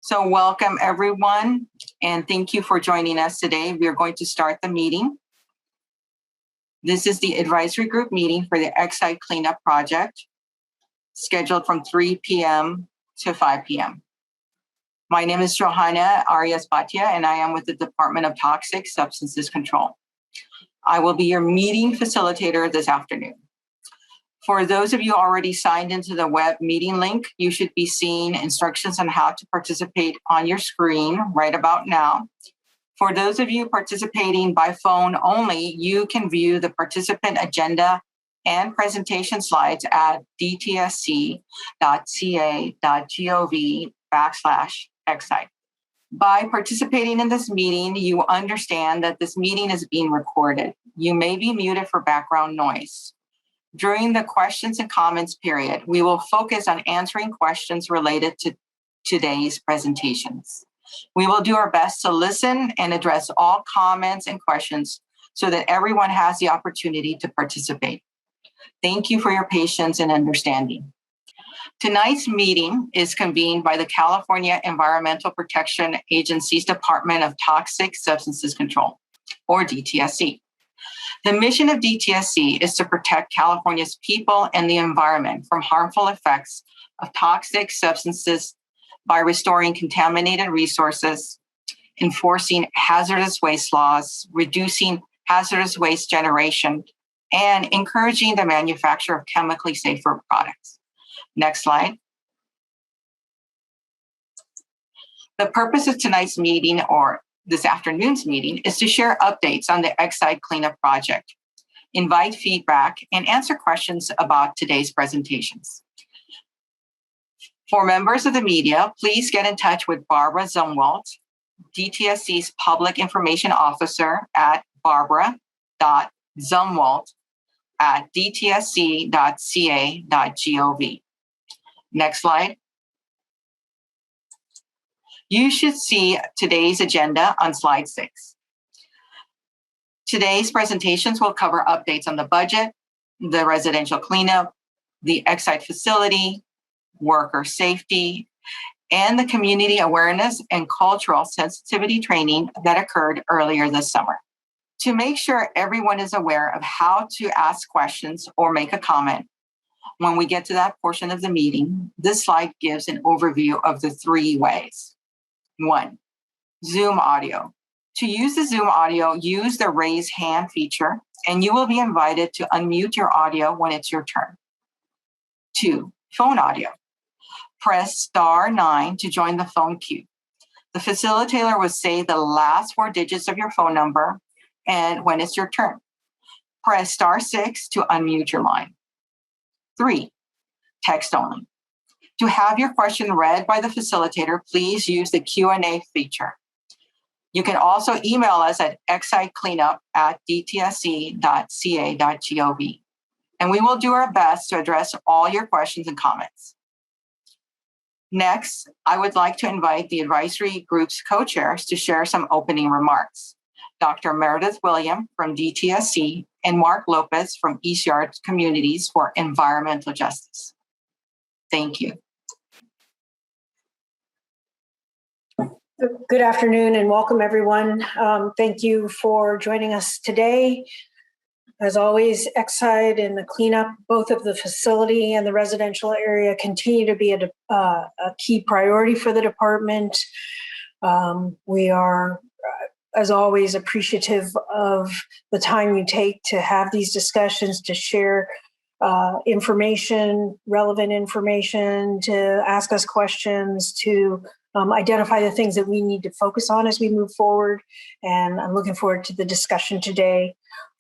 So welcome everyone, and thank you for joining us today. We are going to start the meeting. This is the advisory group meeting for the Exide cleanup project, scheduled from 3 p.m. to 5 p.m. My name is Johanna Arias Batia, and I am with the Department of Toxic Substances Control. I will be your meeting facilitator this afternoon. For those of you already signed into the web meeting link, you should be seeing instructions on how to participate on your screen right about now. For those of you participating by phone only, you can view the participant agenda and presentation slides at dtsc.ca.gov/Exide. By participating in this meeting, you understand that this meeting is being recorded. You may be muted for background noise. During the questions and comments period, we will focus on answering questions related to today's presentations. We will do our best to listen and address all comments and questions so that everyone has the opportunity to participate. Thank you for your patience and understanding. Tonight's meeting is convened by the California Environmental Protection Agency's Department of Toxic Substances Control, or DTSC. The mission of Dtsc is to protect California's people and the environment from harmful effects of toxic substances by restoring contaminated resources, enforcing hazardous waste laws, reducing hazardous waste generation, and encouraging the manufacture of chemically safer products. Next slide. The purpose of tonight's meeting, or this afternoon's meeting, is to share updates on the Exide cleanup project, invite feedback, and answer questions about today's presentations. For members of the media, please get in touch with Barbara Zumwalt, DTSC's Public Information Officer, at barbara.zumwalt@dtsc.ca.gov. Next slide. You should see today's agenda on slide 6. Today's presentations will cover updates on the budget, the residential cleanup, the Exide facility, worker safety, and the community awareness and cultural sensitivity training that occurred earlier this summer. To make sure everyone is aware of how to ask questions or make a comment, when we get to that portion of the meeting, this slide gives an overview of the 3 ways. 1, Zoom audio. To use the Zoom audio, use the raise hand feature, and you will be invited to unmute your audio when it's your turn. 2, phone audio. Press *9 to join the phone queue. The facilitator will say the last 4 digits of your phone number, and when it's your turn. Press *6 to unmute your line. 3, text only. To have your question read by the facilitator, please use the Q&A feature. You can also email us at exidecleanup@dtsc.ca.gov, and we will do our best to address all your questions and comments. Next, I would like to invite the advisory group's co-chairs to share some opening remarks. Dr. Meredith William from Dtsc and Mark Lopez from East Yard Communities for Environmental Justice. Thank you. Good afternoon and welcome everyone. Thank you for joining us today. As always, Exide and the cleanup, both of the facility and the residential area, continue to be a key priority for the department. We are, as always, appreciative of the time you take to have these discussions, to share information, relevant information, to ask us questions, to identify the things that we need to focus on as we move forward. And I'm looking forward to the discussion today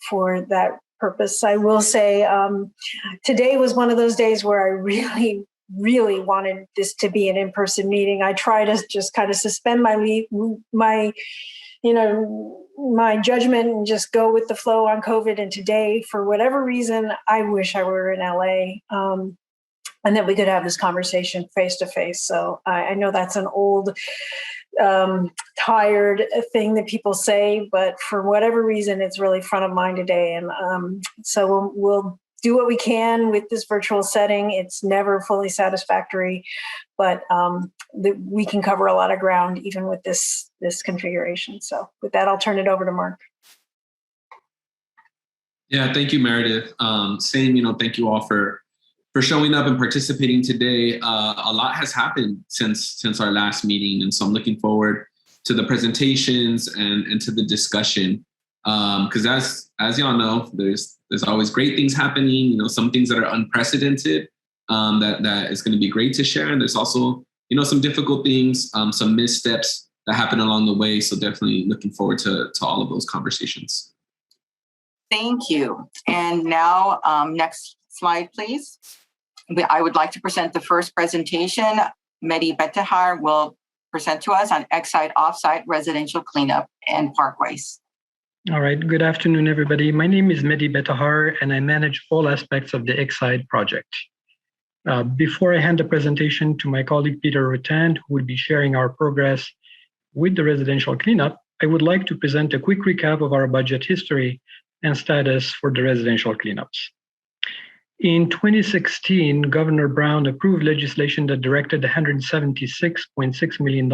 for that purpose. I will say today was one of those days where I really wanted this to be an in-person meeting. I try to just kind of suspend my judgment and just go with the flow on COVID. And today, for whatever reason, I wish I were in LA. And that we could have this conversation face to face. So I know that's an old, tired thing that people say, but for whatever reason, it's really front of mind today. And so we'll do what we can with this virtual setting. It's never fully satisfactory, but we can cover a lot of ground even with this configuration. So with that, I'll turn it over to Mark. Yeah, thank you, Meredith. Same, thank you all for showing up and participating today. A lot has happened since our last meeting, and so I'm looking forward to the presentations and to the discussion. Because as y'all know, there's always great things happening. Some things that are unprecedented that is going to be great to share, and there's also some difficult things, some missteps that happen along the way. So definitely looking forward to all of those conversations. Thank you. And now, next slide, please. I would like to present the first presentation. Mehdi Betahar will present to us on Exide offsite residential cleanup and parkways. All right. Good afternoon, everybody. My name is Mehdi Betahar, and I manage all aspects of the Exide project. Before I hand the presentation to my colleague Peter Ratan, who will be sharing our progress with the residential cleanup, I would like to present a quick recap of our budget history and status for the residential cleanups. In 2016, Governor Brown approved legislation that directed $176.6 million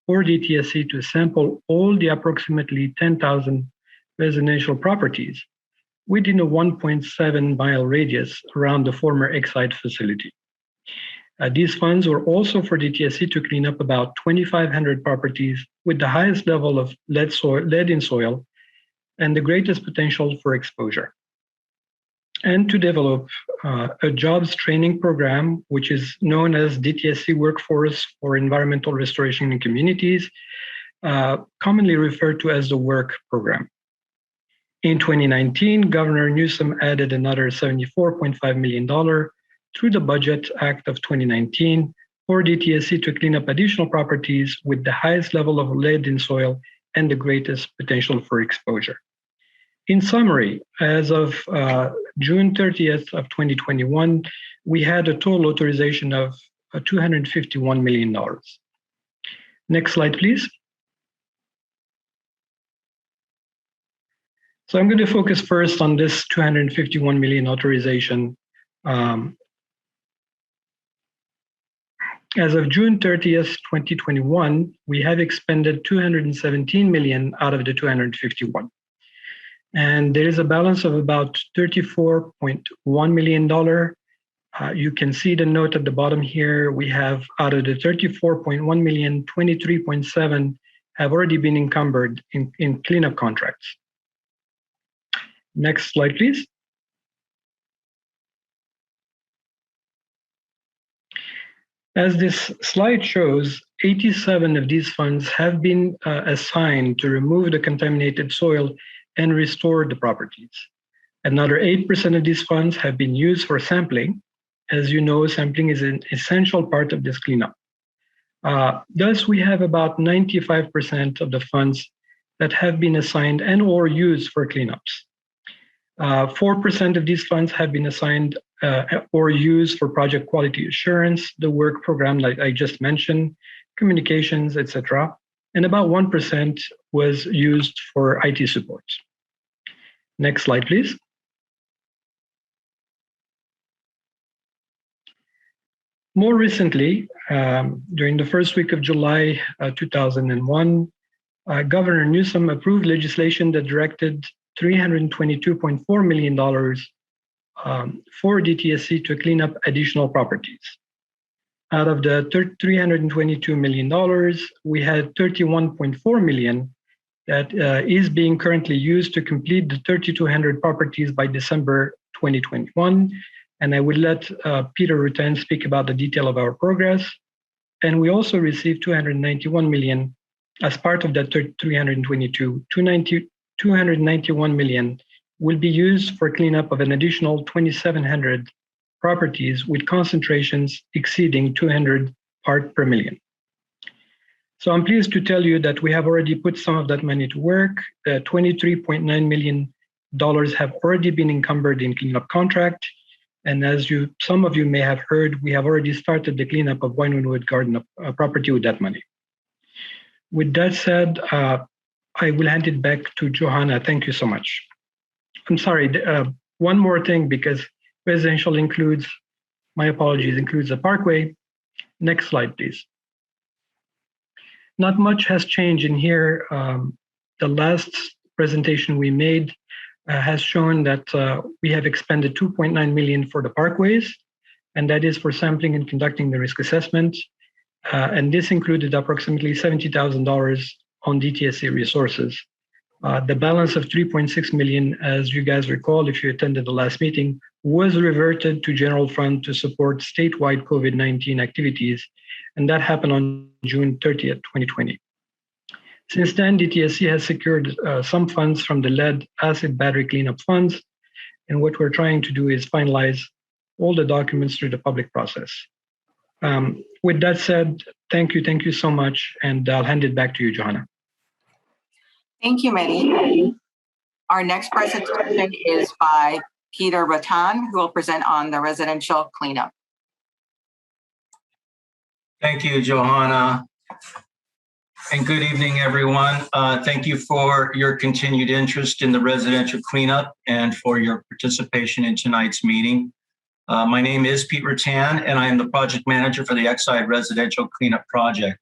for Dtsc to sample all the approximately 10,000 residential properties within a 1.7-mile radius around the former Exide facility. These funds were also for Dtsc to clean up about 2,500 properties with the highest level of lead in soil and the greatest potential for exposure, and to develop a jobs training program, which is known as Dtsc Workforce for Environmental Restoration in Communities, commonly referred to as the WORK program. In 2019, Governor Newsom added another $74.5 million through the Budget Act of 2019 for Dtsc to clean up additional properties with the highest level of lead in soil and the greatest potential for exposure. In summary, as of June 30th of 2021, we had a total authorization of $251 million. Next slide, please. So I'm going to focus first on this $251 million authorization. As of June 30th, 2021, we have expended $217 million out of the $251. And there is a balance of about $34.1 million. You can see the note at the bottom here. We have out of the $34.1 million, 23.7 have already been encumbered in cleanup contracts. Next slide, please. As this slide shows, 87 of these funds have been assigned to remove the contaminated soil and restore the properties. Another 8% of these funds have been used for sampling. As you know, sampling is an essential part of this cleanup. Thus, we have about 95% of the funds that have been assigned and or used for cleanups. 4% of these funds have been assigned or used for project quality assurance, the work program like I just mentioned, communications, etc. And about 1% was used for IT support. Next slide, please. More recently, during the first week of July 2001, Governor Newsom approved legislation that directed $322.4 million for Dtsc to clean up additional properties. Out of the $322 million, we had $31.4 million that is being currently used to complete the 3,200 properties by December 2021. And I will let Peter Ratan speak about the detail of our progress. And we also received $291 million as part of that 322. $291 million will be used for cleanup of an additional 2,700 properties with concentrations exceeding 200 parts per million. So I'm pleased to tell you that we have already put some of that money to work. $23.9 million have already been encumbered in cleanup contract. And as some of you may have heard, we have already started the cleanup of Winewood Garden property with that money. With that said, I will hand it back to Johanna. Thank you so much. I'm sorry, one more thing, because residential includes the parkway. Next slide, please. Not much has changed in here. The last presentation we made has shown that we have expended $2.9 million for the parkways, and that is for sampling and conducting the risk assessment. And this included approximately $70,000 on Dtsc resources. The balance of $3.6 million, as you guys recall, if you attended the last meeting, was reverted to general fund to support statewide COVID-19 activities, and that happened on June 30th, 2020. Since then, Dtsc has secured some funds from the lead acid battery cleanup funds, and what we're trying to do is finalize all the documents through the public process. With that said, thank you so much, and I'll hand it back to you, Johanna. Thank you, Mehdi. Our next presentation is by Peter Ratan, who will present on the residential cleanup. Thank you, Johanna. And good evening, everyone. Thank you for your continued interest in the residential cleanup and for your participation in tonight's meeting. My name is Pete Ratan, and I am the project manager for the Exide Residential Cleanup Project.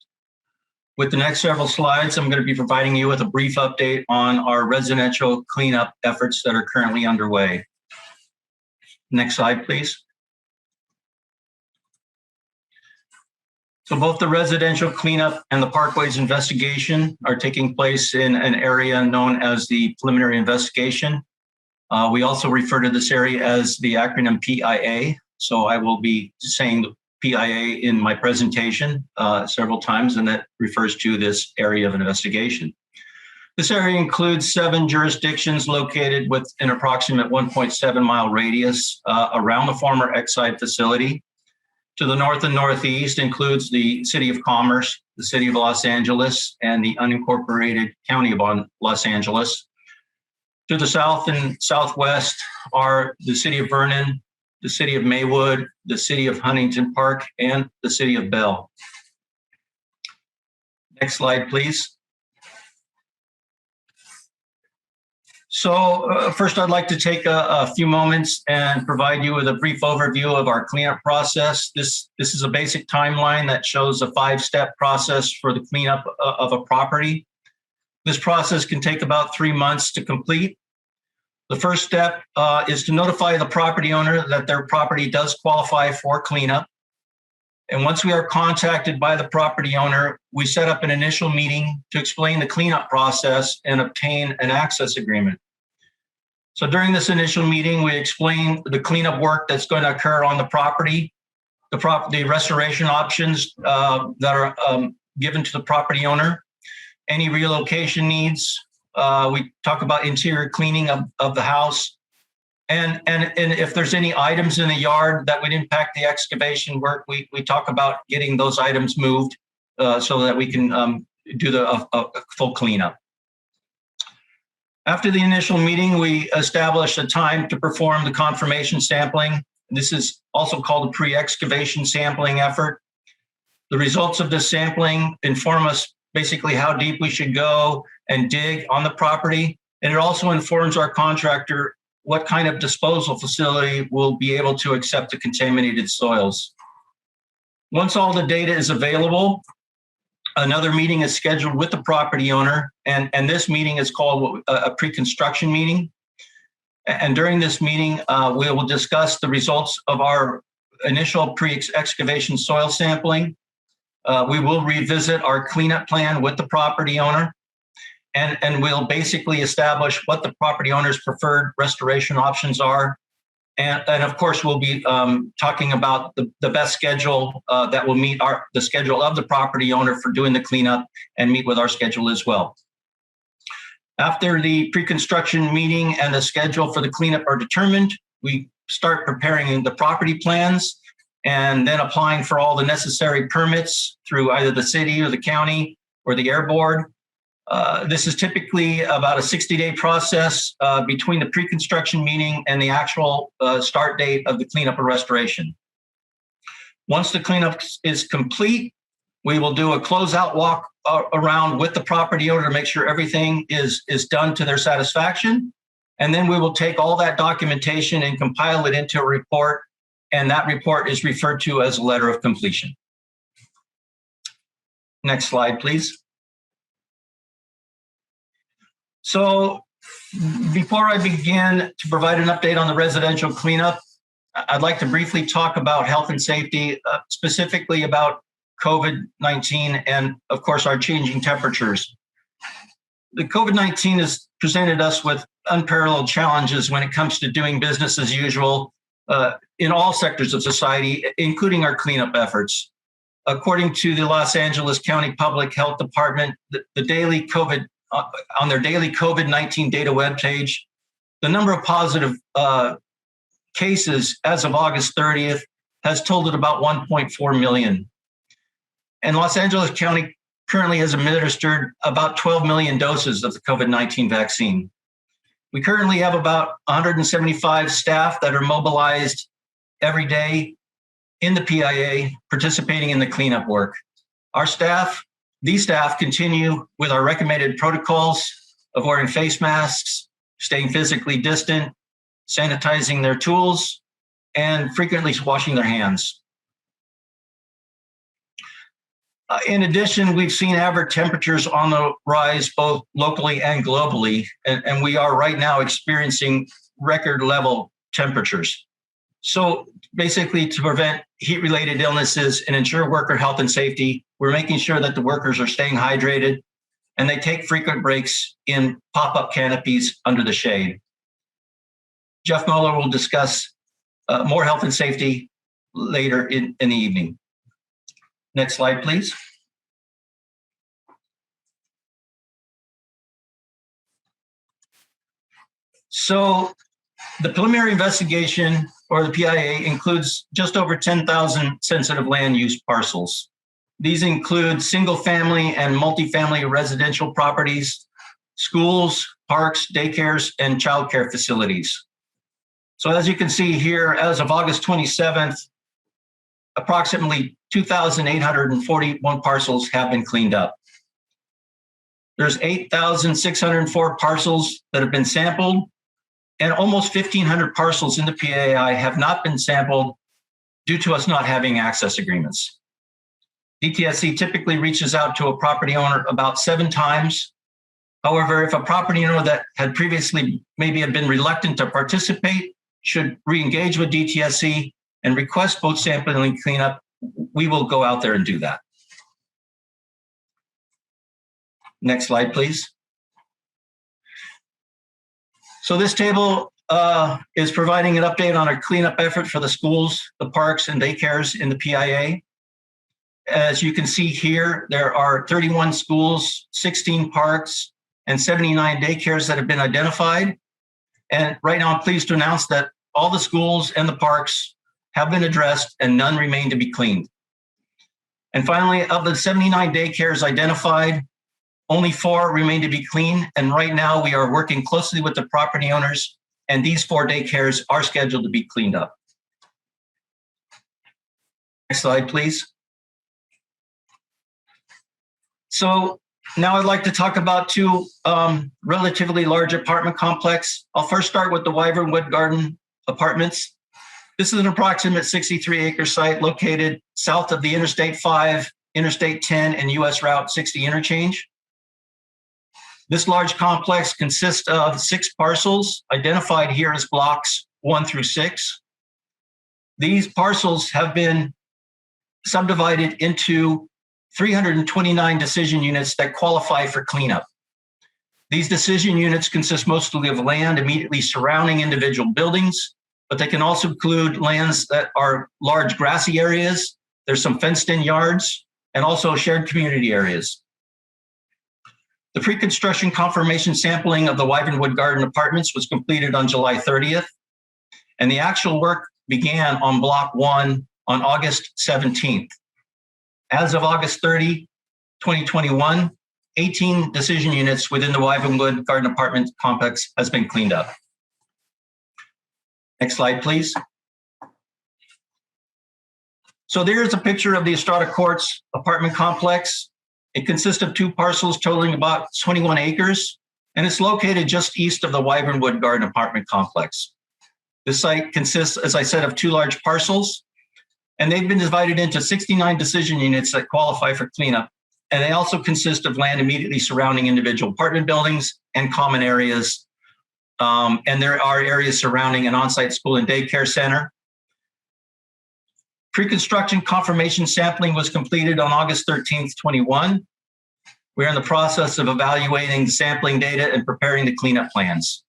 With the next several slides, I'm going to be providing you with a brief update on our residential cleanup efforts that are currently underway. Next slide, please. So both the residential cleanup and the parkways investigation are taking place in an area known as the preliminary investigation. We also refer to this area as the acronym PIA. So I will be saying PIA in my presentation several times, and that refers to this area of investigation. This area includes 7 jurisdictions located with an approximate 1.7 mile radius around the former Exide facility. To the north and northeast includes the City of Commerce, the City of Los Angeles, and the unincorporated County of Los Angeles. To the south and southwest are the City of Vernon, the City of Maywood, the City of Huntington Park, and the City of Bell. Next slide, please. So first, I'd like to take a few moments and provide you with a brief overview of our cleanup process. This is a basic timeline that shows a 5-step process for the cleanup of a property. This process can take about 3 months to complete. The first step is to notify the property owner that their property does qualify for cleanup. And once we are contacted by the property owner, we set up an initial meeting to explain the cleanup process and obtain an access agreement. So during this initial meeting, we explain the cleanup work that's going to occur on the property, the restoration options that are given to the property owner, any relocation needs. We talk about interior cleaning of the house. And if there's any items in the yard that would impact the excavation work, we talk about getting those items moved so that we can do a full cleanup. After the initial meeting, we established a time to perform the confirmation sampling. This is also called a pre-excavation sampling effort. The results of this sampling inform us basically how deep we should go and dig on the property. And it also informs our contractor what kind of disposal facility will be able to accept the contaminated soils. Once all the data is available, another meeting is scheduled with the property owner, and this meeting is called a pre-construction meeting. And during this meeting, we will discuss the results of our initial pre-excavation soil sampling. We will revisit our cleanup plan with the property owner, and we'll basically establish what the property owner's preferred restoration options are. And of course, we'll be talking about the best schedule that will meet the schedule of the property owner for doing the cleanup and meet with our schedule as well. After the pre-construction meeting and the schedule for the cleanup are determined, we start preparing the property plans and then applying for all the necessary permits through either the city or the county or the air board. This is typically about a 60-day process between the pre-construction meeting and the actual start date of the cleanup or restoration. Once the cleanup is complete, we will do a closeout walk around with the property owner to make sure everything is done to their satisfaction. And then we will take all that documentation and compile it into a report, and that report is referred to as a letter of completion. Next slide, please. So before I begin to provide an update on the residential cleanup, I'd like to briefly talk about health and safety, specifically about COVID-19 and, of course, our changing temperatures. The COVID-19 has presented us with unparalleled challenges when it comes to doing business as usual in all sectors of society, including our cleanup efforts. According to the Los Angeles County Public Health Department, the daily COVID on their daily COVID-19 data webpage, the number of positive cases as of August 30th has totaled about 1.4 million. And Los Angeles County currently has administered about 12 million doses of the COVID-19 vaccine. We currently have about 175 staff that are mobilized every day in the PIA, participating in the cleanup work. These staff continue with our recommended protocols of wearing face masks, staying physically distant, sanitizing their tools, and frequently washing their hands. In addition, we've seen average temperatures on the rise both locally and globally, and we are right now experiencing record level temperatures. So basically, to prevent heat-related illnesses and ensure worker health and safety, we're making sure that the workers are staying hydrated and they take frequent breaks in pop-up canopies under the shade. Jeff Mueller will discuss more health and safety later in the evening. Next slide, please. So the preliminary investigation, or the PIA, includes just over 10,000 sensitive land use parcels. These include single-family and multifamily residential properties, schools, parks, daycares, and childcare facilities. So as you can see here, as of August 27th, approximately 2,841 parcels have been cleaned up. There's 8,604 parcels that have been sampled, and almost 1,500 parcels in the PAI have not been sampled due to us not having access agreements. Dtsc typically reaches out to a property owner about 7 times. However, if a property owner that had previously maybe had been reluctant to participate should re-engage with Dtsc and request both sampling and cleanup, we will go out there and do that. Next slide, please. So this table is providing an update on our cleanup effort for the schools, the parks, and daycares in the PIA. As you can see here, there are 31 schools, 16 parks, and 79 daycares that have been identified. And right now, I'm pleased to announce that all the schools and the parks have been addressed and none remain to be cleaned. And finally, of the 79 daycares identified, only 4 remain to be cleaned. And right now we are working closely with the property owners, and these 4 daycares are scheduled to be cleaned up. Next slide, please. So now I'd like to talk about 2 relatively large apartment complexes. I'll first start with the Wyvern Wood Garden Apartments. This is an approximate 63-acre site located south of the Interstate 5, Interstate 10, and US Route 60 interchange. This large complex consists of 6 parcels identified here as blocks 1 through 6. These parcels have been subdivided into 329 decision units that qualify for cleanup. These decision units consist mostly of land immediately surrounding individual buildings, but they can also include lands that are large grassy areas. There's some fenced-in yards and also shared community areas. The pre-construction confirmation sampling of the Wyvern Wood Garden Apartments was completed on July 30th, and the actual work began on Block 1 on August 17th. As of August 30, 2021, 18 decision units within the Wyvern Wood Garden Apartment complex has been cleaned up. Next slide, please. So there's a picture of the Estrada Quartz apartment complex. It consists of 2 parcels totaling about 21 acres. and it's located just east of the Wyvern Wood Garden apartment complex. This site consists, as I said, of 2 large parcels, and they've been divided into 69 decision units that qualify for cleanup. And they also consist of land immediately surrounding individual apartment buildings and common areas. And there are areas surrounding an on-site school and daycare center. Pre-construction confirmation sampling was completed on August 13th, 21. We're in the process of evaluating the sampling data and preparing the cleanup plans.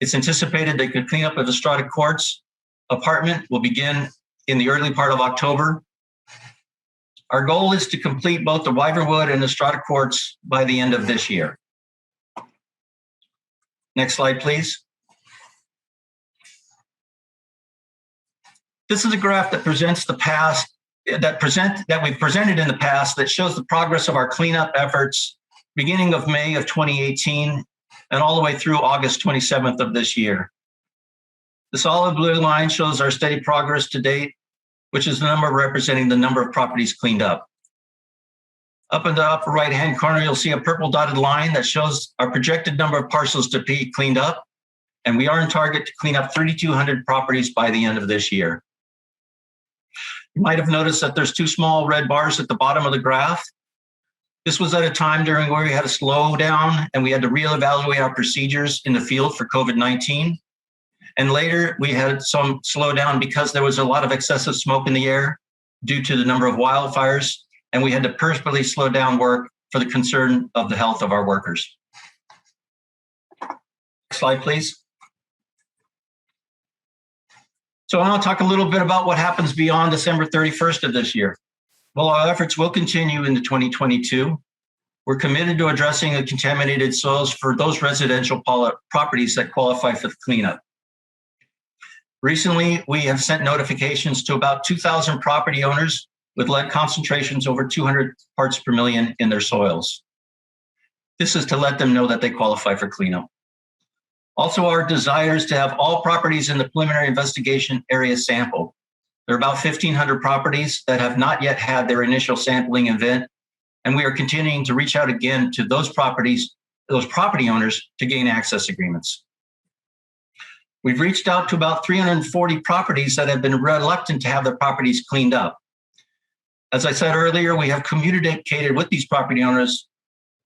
It's anticipated that the cleanup of the Estrada Quartz apartment will begin in the early part of October. Our goal is to complete both the Wyvern Wood and the Estrada Quartz by the end of this year. Next slide, please. This is a graph that presents the past, that we've presented in the past, that shows the progress of our cleanup efforts beginning of May of 2018 and all the way through August 27th of this year. The solid blue line shows our steady progress to date, which is the number representing the number of properties cleaned up. Up in the upper right-hand corner, you'll see a purple dotted line that shows our projected number of parcels to be cleaned up, and we are on target to clean up 3,200 properties by the end of this year. You might have noticed that there's 2 small red bars at the bottom of the graph. This was at a time during where we had a slowdown and we had to reevaluate our procedures in the field for COVID-19. And later we had some slowdown because there was a lot of excessive smoke in the air due to the number of wildfires, and we had to purposefully slow down work for the concern of the health of our workers. Next slide, please. So I want to talk a little bit about what happens beyond December 31st of this year. Well, our efforts will continue into 2022. We're committed to addressing the contaminated soils for those residential properties that qualify for the cleanup. Recently, we have sent notifications to about 2,000 property owners with lead concentrations over 200 parts per million in their soils. This is to let them know that they qualify for cleanup. Also, our desire is to have all properties in the preliminary investigation area sampled. There are about 1,500 properties that have not yet had their initial sampling event, and we are continuing to reach out again to those property owners to gain access agreements. We've reached out to about 340 properties that have been reluctant to have their properties cleaned up. As I said earlier, we have communicated with these property owners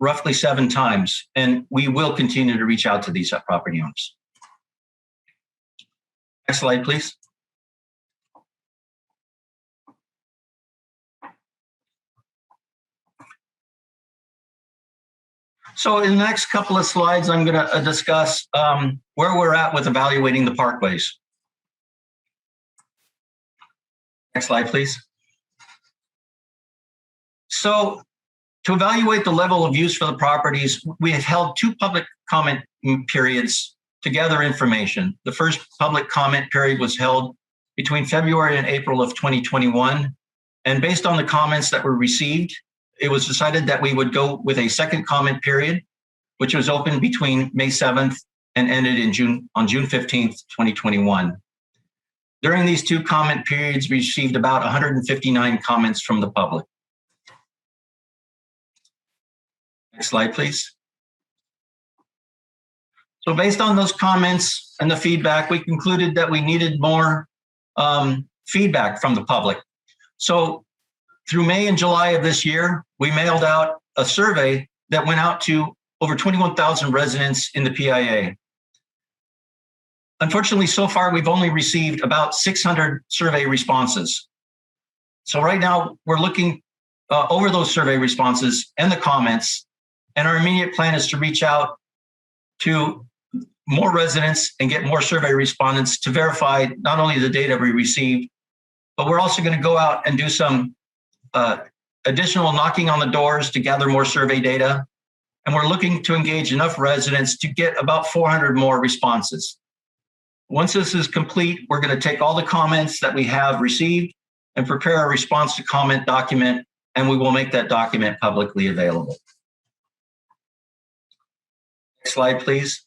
roughly 7 times, and we will continue to reach out to these property owners. Next slide, please. So in the next couple of slides, I'm going to discuss where we're at with evaluating the parkways. Next slide, please. So to evaluate the level of use for the properties, we have held 2 public comment periods to gather information. The first public comment period was held between February and April of 2021. And based on the comments that were received, it was decided that we would go with a second comment period, which was open between May 7th and ended on June 15th, 2021. During these 2 comment periods, we received about 159 comments from the public. Next slide, please. So based on those comments and the feedback, we concluded that we needed more feedback from the public. So through May and July of this year, we mailed out a survey that went out to over 21,000 residents in the PIA. Unfortunately, so far, we've only received about 600 survey responses. So right now, we're looking over those survey responses and the comments, and our immediate plan is to reach out to more residents and get more survey respondents to verify not only the data we received, but we're also going to go out and do some additional knocking on the doors to gather more survey data. And we're looking to engage enough residents to get about 400 more responses. Once this is complete, we're going to take all the comments that we have received and prepare a response to comment document, and we will make that document publicly available. Next slide, please.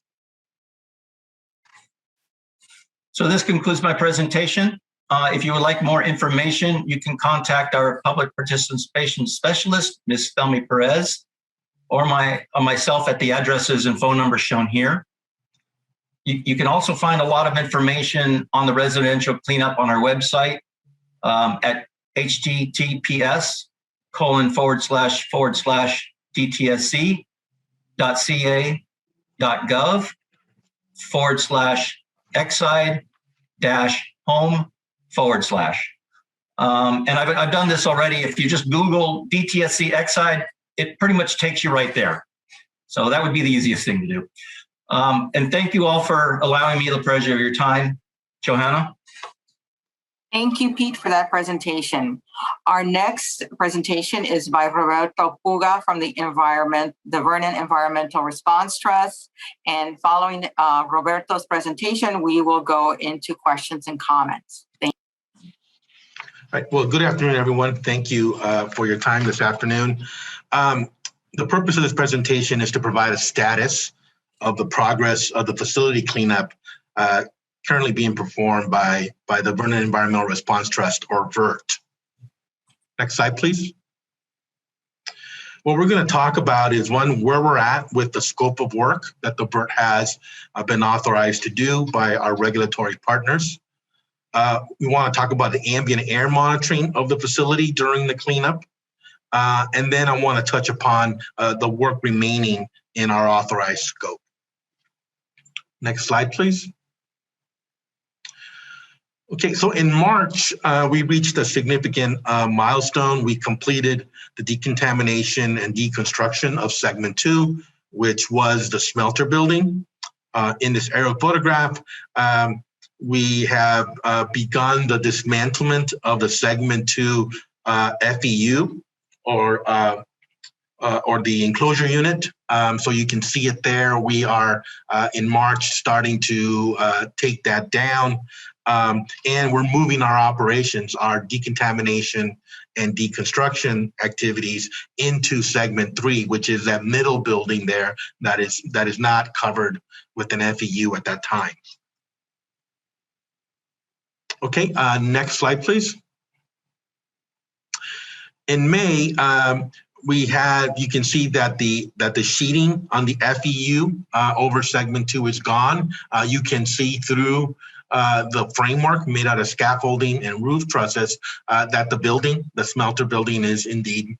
So this concludes my presentation. If you would like more information, you can contact our public participation specialist, Ms. Thelmy Perez, or myself at the addresses and phone numbers shown here. You can also find a lot of information on the residential cleanup on our website at https://dtsc.ca.gov/exide-home/. And I've done this already. If you just Google DTSC Exide, it pretty much takes you right there. So that would be the easiest thing to do. And thank you all for allowing me the pleasure of your time. Johanna? Thank you, Pete, for that presentation. Our next presentation is by Roberto Puga from the Vernon Environmental Response Trust. And following Roberto's presentation, we will go into questions and comments. Thank you. All right. Well, good afternoon, everyone. Thank you for your time this afternoon. The purpose of this presentation is to provide a status of the progress of the facility cleanup currently being performed by the Vernon Environmental Response Trust, or VERT. Next slide, please. What we're going to talk about is, one, where we're at with the scope of work that the VERT has been authorized to do by our regulatory partners. We want to talk about the ambient air monitoring of the facility during the cleanup. And then I want to touch upon the work remaining in our authorized scope. Next slide, please. Okay, so in March, we reached a significant milestone. We completed the decontamination and deconstruction of segment 2, which was the smelter building. In this aerial photograph, we have begun the dismantlement of the segment 2 FEU, or the enclosure unit. So you can see it there. We are in March starting to take that down. And we're moving our operations, our decontamination and deconstruction activities, into segment 3, which is that middle building there that is not covered with an FEU at that time. Okay, next slide, please. In May, you can see that the sheeting on the FEU over segment 2 is gone. You can see through the framework made out of scaffolding and roof trusses that the smelter building is indeed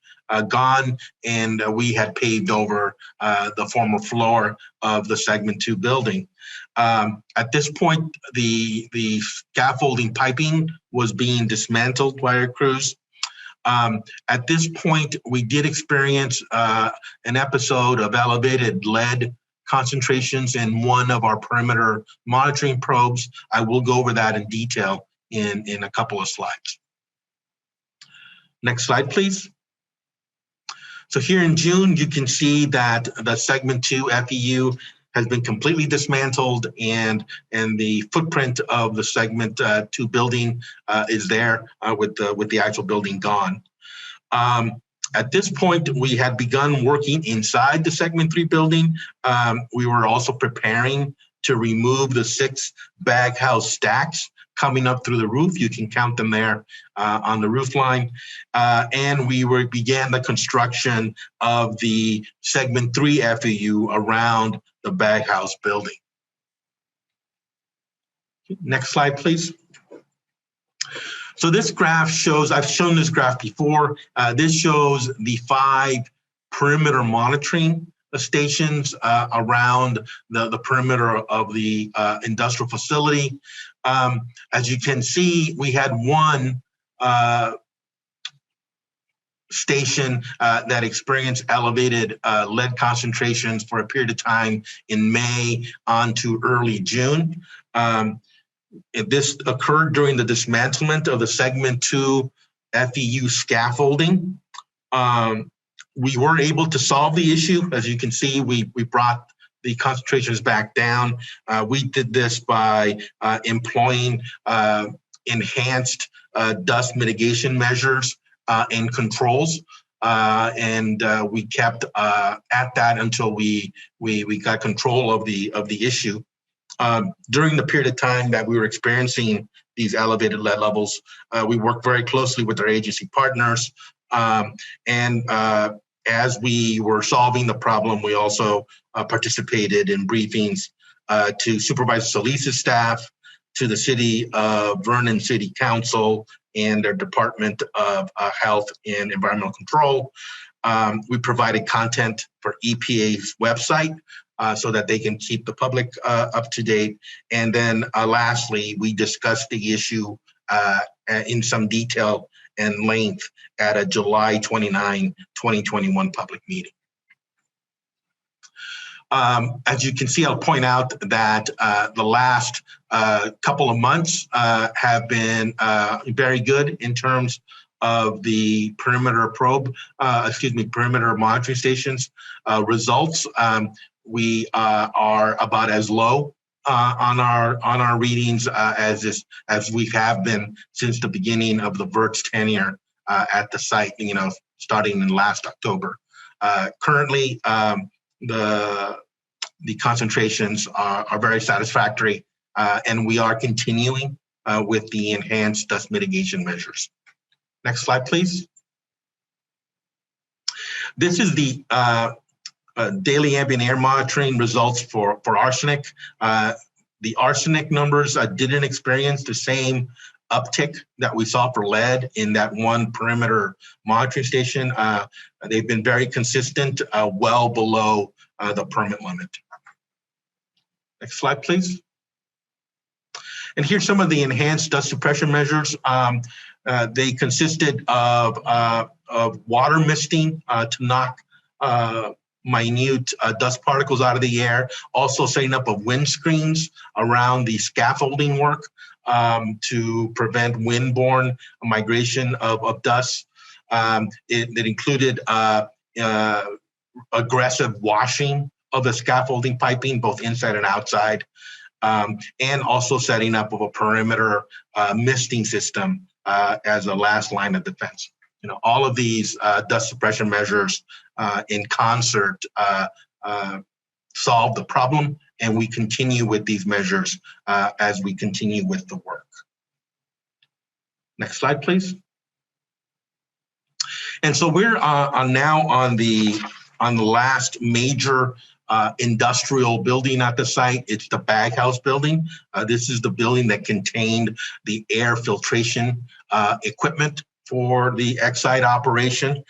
gone, and we had paved over the former floor of the segment 2 building. At this point, the scaffolding piping was being dismantled by our crews. At this point, we did experience an episode of elevated lead concentrations in one of our perimeter monitoring probes. I will go over that in detail in a couple of slides. Next slide, please. So here in June, you can see that the segment 2 FEU has been completely dismantled, and the footprint of the segment 2 building is there with the actual building gone. At this point, we had begun working inside the segment 3 building. We were also preparing to remove the 6 bag house stacks coming up through the roof. You can count them there on the roof line. And we began the construction of the segment 3 FEU around the bag house building. Next slide, please. So this graph shows, I've shown this graph before. This shows the 5 perimeter monitoring stations around the perimeter of the industrial facility. As you can see, we had one station that experienced elevated lead concentrations for a period of time in May on to early June. This occurred during the dismantlement of the segment 2 FEU scaffolding. We were able to solve the issue. As you can see, we brought the concentrations back down. We did this by employing enhanced dust mitigation measures and controls. And we kept at that until we got control of the issue. During the period of time that we were experiencing these elevated lead levels, we worked very closely with our agency partners, and As we were solving the problem, we also participated in briefings to Supervisor Solis's staff, to the City of Vernon City Council and their Department of Health and Environmental Control. We provided content for EPA's website so that they can keep the public up to date. And then lastly, we discussed the issue in some detail and length at a July 29, 2021 public meeting. As you can see, I'll point out that the last couple of months have been very good in terms of the perimeter perimeter monitoring stations results. We are about as low on our readings as we have been since the beginning of the VERT's tenure at the site, starting in last October. Currently, the concentrations are very satisfactory, and we are continuing with the enhanced dust mitigation measures. Next slide, please. This is the daily ambient air monitoring results for arsenic. The arsenic numbers didn't experience the same uptick that we saw for lead in that one perimeter monitoring station. They've been very consistent, well below the permit limit. Next slide, please. And here's some of the enhanced dust suppression measures. They consisted of water misting to knock minute dust particles out of the air, also setting up of windscreens around the scaffolding work to prevent windborne migration of dust. It included aggressive washing of the scaffolding piping, both inside and outside, and also setting up of a perimeter misting system as a last line of defense. All of these dust suppression measures in concert solve the problem, and we continue with these measures as we continue with the work. Next slide, please. And so we're now on the last major industrial building at the site. It's the baghouse building. This is the building that contained the air filtration equipment for the Exide operation.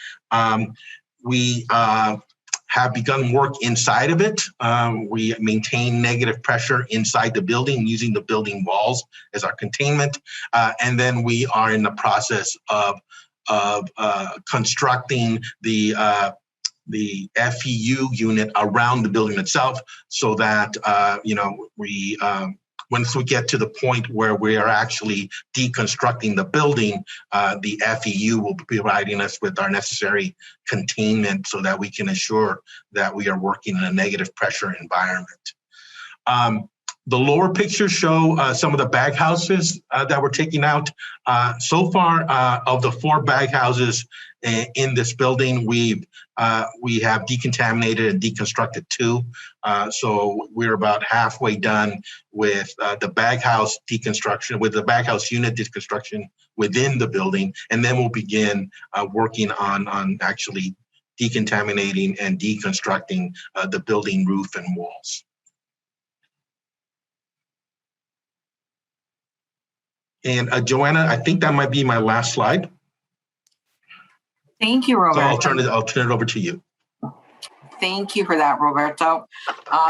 We have begun work inside of it. We maintain negative pressure inside the building using the building walls as our containment. And then we are in the process of constructing the FEU unit around the building itself, so that once we get to the point where we are actually deconstructing the building, the FEU will be providing us with our necessary containment so that we can assure that we are working in a negative pressure environment. The lower pictures show some of the baghouses that we're taking out. So far, of the 4 baghouses in this building, we have decontaminated and deconstructed 2. So we're about halfway done with the baghouse deconstruction, with the baghouse unit deconstruction within the building, and then we'll begin working on actually decontaminating and deconstructing the building roof and walls. And Joanna, I think that might be my last slide. Thank you, Roberto. So I'll turn it over to you. Thank you for that, Roberto.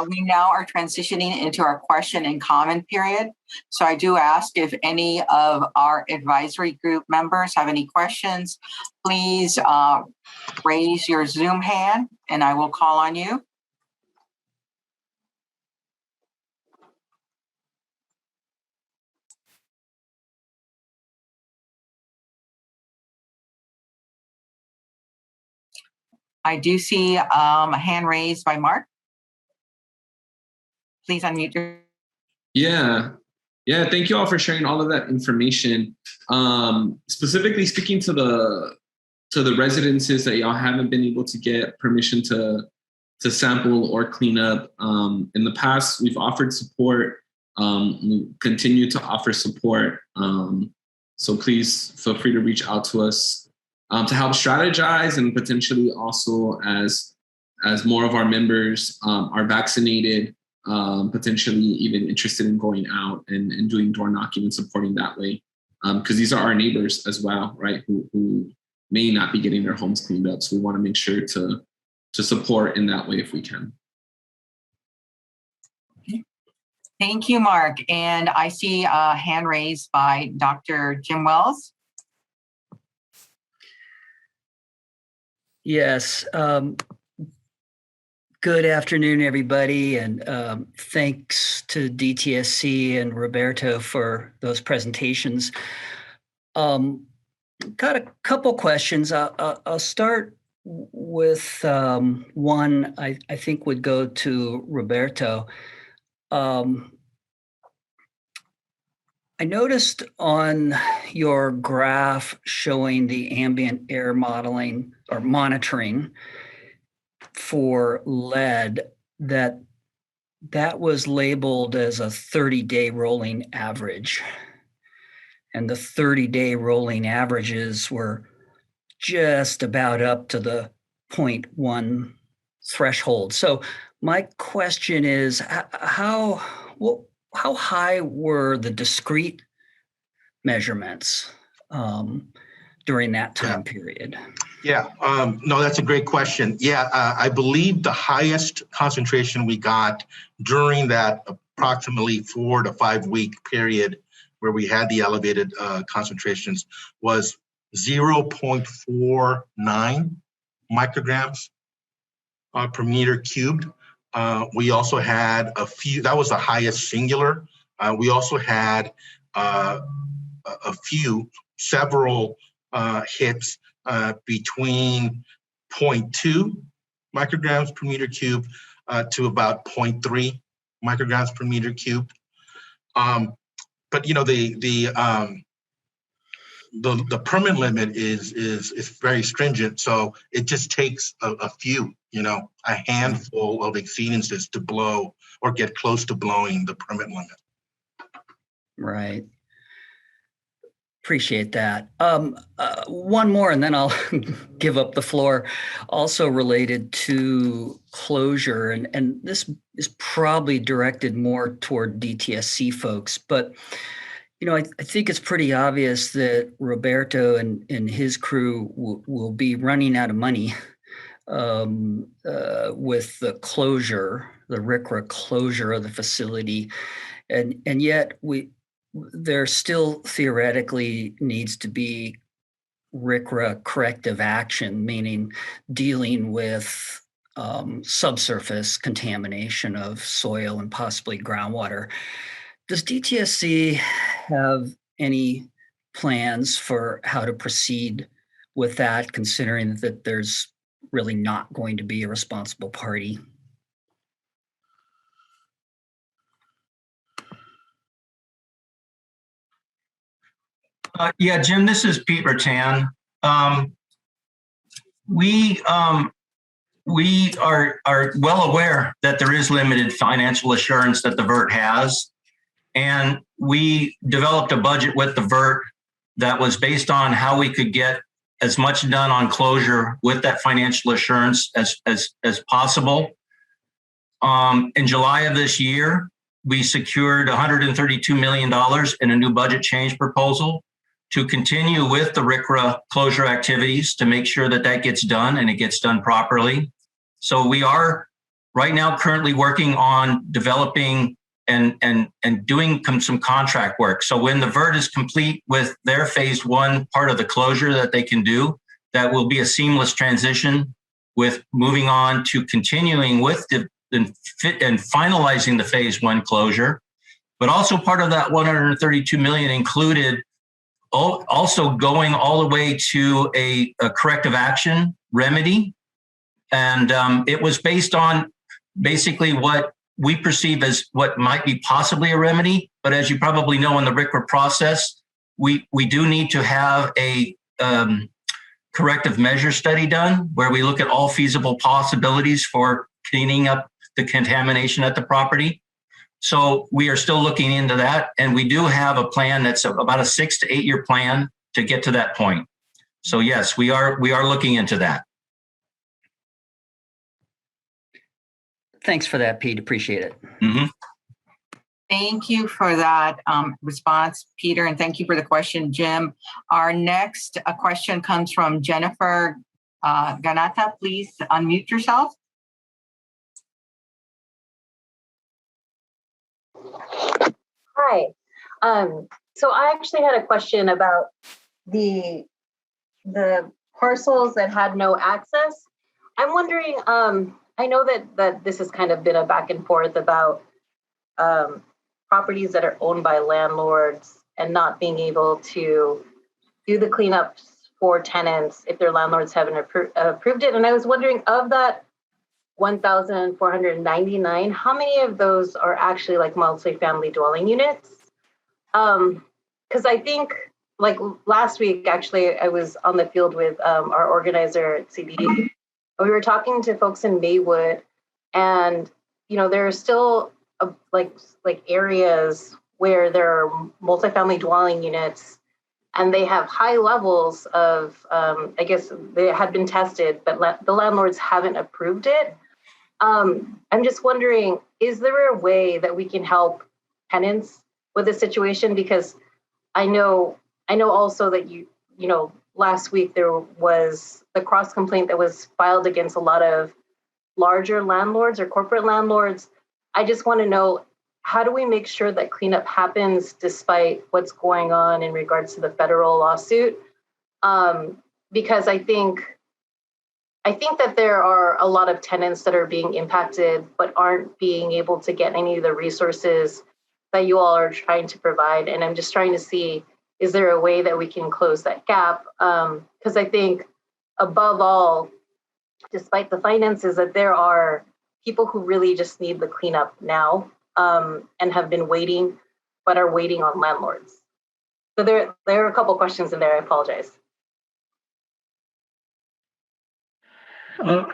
We now are transitioning into our question and comment period. So I do ask if any of our advisory group members have any questions, please raise your Zoom hand and I will call on you. I do see a hand raised by Mark. Please unmute your. Yeah. Thank you all for sharing all of that information. Specifically speaking to the residences that y'all haven't been able to get permission to sample or clean up. In the past, we've offered support. We continue to offer support. So please feel free to reach out to us. to help strategize, and potentially also as more of our members are vaccinated, potentially even interested in going out and doing door knocking and supporting that way. Because these are our neighbors as well, right? Who may not be getting their homes cleaned up. So we want to make sure to support in that way if we can. Thank you, Mark. And I see a hand raised by Dr. Jim Wells. Yes. Good afternoon, everybody, and thanks to Dtsc and Roberto for those presentations. Got a couple questions. I'll start with one I think would go to Roberto. I noticed on your graph showing the ambient air modeling or monitoring for lead that was labeled as a 30-day rolling average. And the 30-day rolling averages were just about up to the 0.1 threshold. So my question is, how high were the discrete measurements during that time period? Yeah, no, that's a great question. Yeah, I believe the highest concentration we got during that approximately 4 to 5 week period where we had the elevated concentrations was 0.49 micrograms per meter cubed. We also had a few, that was the highest singular. We also had several hits between 0.2 micrograms per meter cubed to about 0.3 micrograms per meter cubed. But you know, the permit limit is very stringent, so it just takes a few, a handful of exceedances to blow or get close to blowing the permit limit. Right. Appreciate that. One more, and then I'll give up the floor. Also related to closure, and this is probably directed more toward DTSC folks, but I think it's pretty obvious that Roberto and his crew will be running out of money with the closure, the RCRA closure of the facility, and yet there still theoretically needs to be RCRA corrective action, meaning dealing with subsurface contamination of soil and possibly groundwater. Does DTSC have any plans for how to proceed with that, considering that there's really not going to be a responsible party? Yeah, Jim, this is Pete Ratan. We are well aware that there is limited financial assurance that the VERT has. And we developed a budget with the VERT that was based on how we could get as much done on closure with that financial assurance as possible. In July of this year, we secured $132 million in a new budget change proposal to continue with the RCRA closure activities to make sure that gets done and it gets done properly. So we are right now currently working on developing and doing some contract work. So when the VERT is complete with their phase 1 part of the closure that they can do, that will be a seamless transition with moving on to continuing with and finalizing the phase 1 closure. But also part of that $132 million included also going all the way to a corrective action remedy. And it was based on basically what we perceive as what might be possibly a remedy. But as you probably know, in the RCRA process, we do need to have a corrective measure study done where we look at all feasible possibilities for cleaning up the contamination at the property. So we are still looking into that. And we do have a plan that's about a 6 to 8 year plan to get to that point. So yes, we are looking into that. Thanks for that, Pete. Appreciate it. Mm-hmm. Thank you for that response, Peter, and thank you for the question, Jim. Our next question comes from Jennifer Ganata. Please unmute yourself. Hi. So I actually had a question about the parcels that had no access. I'm wondering, I know that this has kind of been a back and forth about properties that are owned by landlords and not being able to do the cleanups for tenants if their landlords haven't approved it. And I was wondering, of that 1,499, how many of those are actually like multifamily dwelling units? Because I think like last week, actually, I was on the field with our organizer at CBD. We were talking to folks in Maywood, and there are still like areas where there are multifamily dwelling units, and they have high levels of, I guess they had been tested, but the landlords haven't approved it. I'm just wondering, is there a way that we can help tenants with this situation? Because I know also that last week there was the cross complaint that was filed against a lot of larger landlords or corporate landlords. I just want to know, how do we make sure that cleanup happens despite what's going on in regards to the federal lawsuit? Because I think that there are a lot of tenants that are being impacted but aren't being able to get any of the resources that you all are trying to provide. And I'm just trying to see, is there a way that we can close that gap? Because I think above all, despite the finances, that there are people who really just need the cleanup now and have been waiting, but are waiting on landlords. So there are a couple questions in there. I apologize.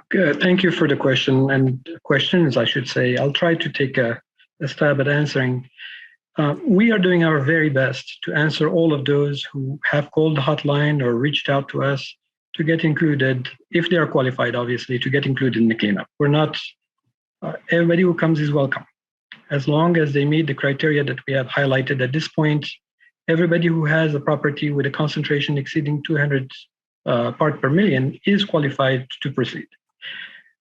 Good. Thank you for the question and questions, I should say. I'll try to take a stab at answering. We are doing our very best to answer all of those who have called the hotline or reached out to us to get included, if they are qualified, obviously, to get included in the cleanup. We're not, everybody who comes is welcome. As long as they meet the criteria that we have highlighted at this point, everybody who has a property with a concentration exceeding 200 part per million is qualified to proceed.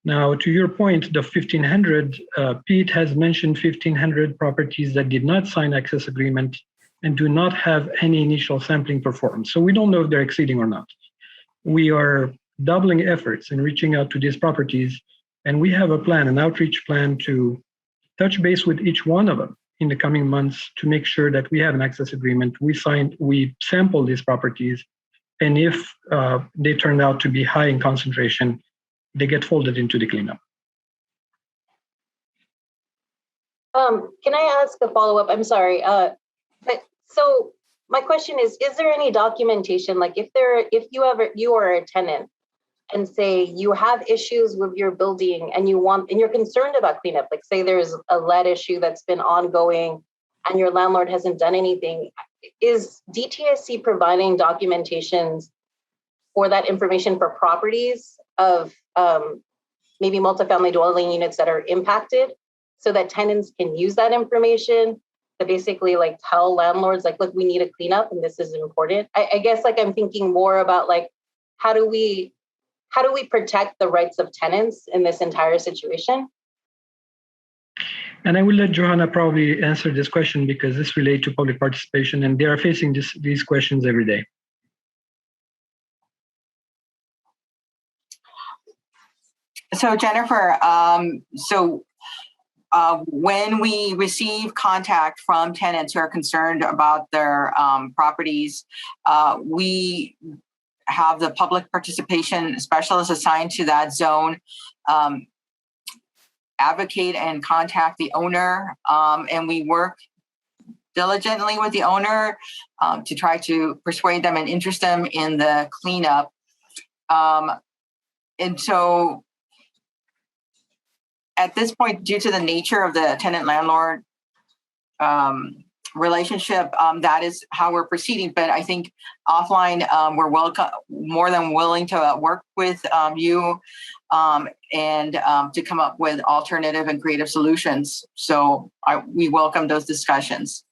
Now, to your point, the 1,500, Pete has mentioned 1,500 properties that did not sign access agreement and do not have any initial sampling performed. So we don't know if they're exceeding or not. We are doubling efforts in reaching out to these properties, and we have a plan, an outreach plan to touch base with each one of them in the coming months to make sure that we have an access agreement. We sample these properties, and if they turn out to be high in concentration, they get folded into the cleanup. Can I ask a follow-up? I'm sorry. So my question is there any documentation, like if you are a tenant and say you have issues with your building and you're concerned about cleanup, like say there's a lead issue that's been ongoing and your landlord hasn't done anything, is DTSC providing documentations for that information for properties of maybe multifamily dwelling units that are impacted, so that tenants can use that information to basically like tell landlords like, look, we need a cleanup and this is important? I guess like I'm thinking more about like, how do we protect the rights of tenants in this entire situation? And I will let Johanna probably answer this question because this relates to public participation and they are facing these questions every day. So Jennifer, when we receive contact from tenants who are concerned about their properties, we have the public participation specialist assigned to that zone advocate and contact the owner, and we work diligently with the owner to try to persuade them and interest them in the cleanup. And so at this point, due to the nature of the tenant-landlord relationship, that is how we're proceeding. But I think offline, we're more than willing to work with you and to come up with alternative and creative solutions. So we welcome those discussions.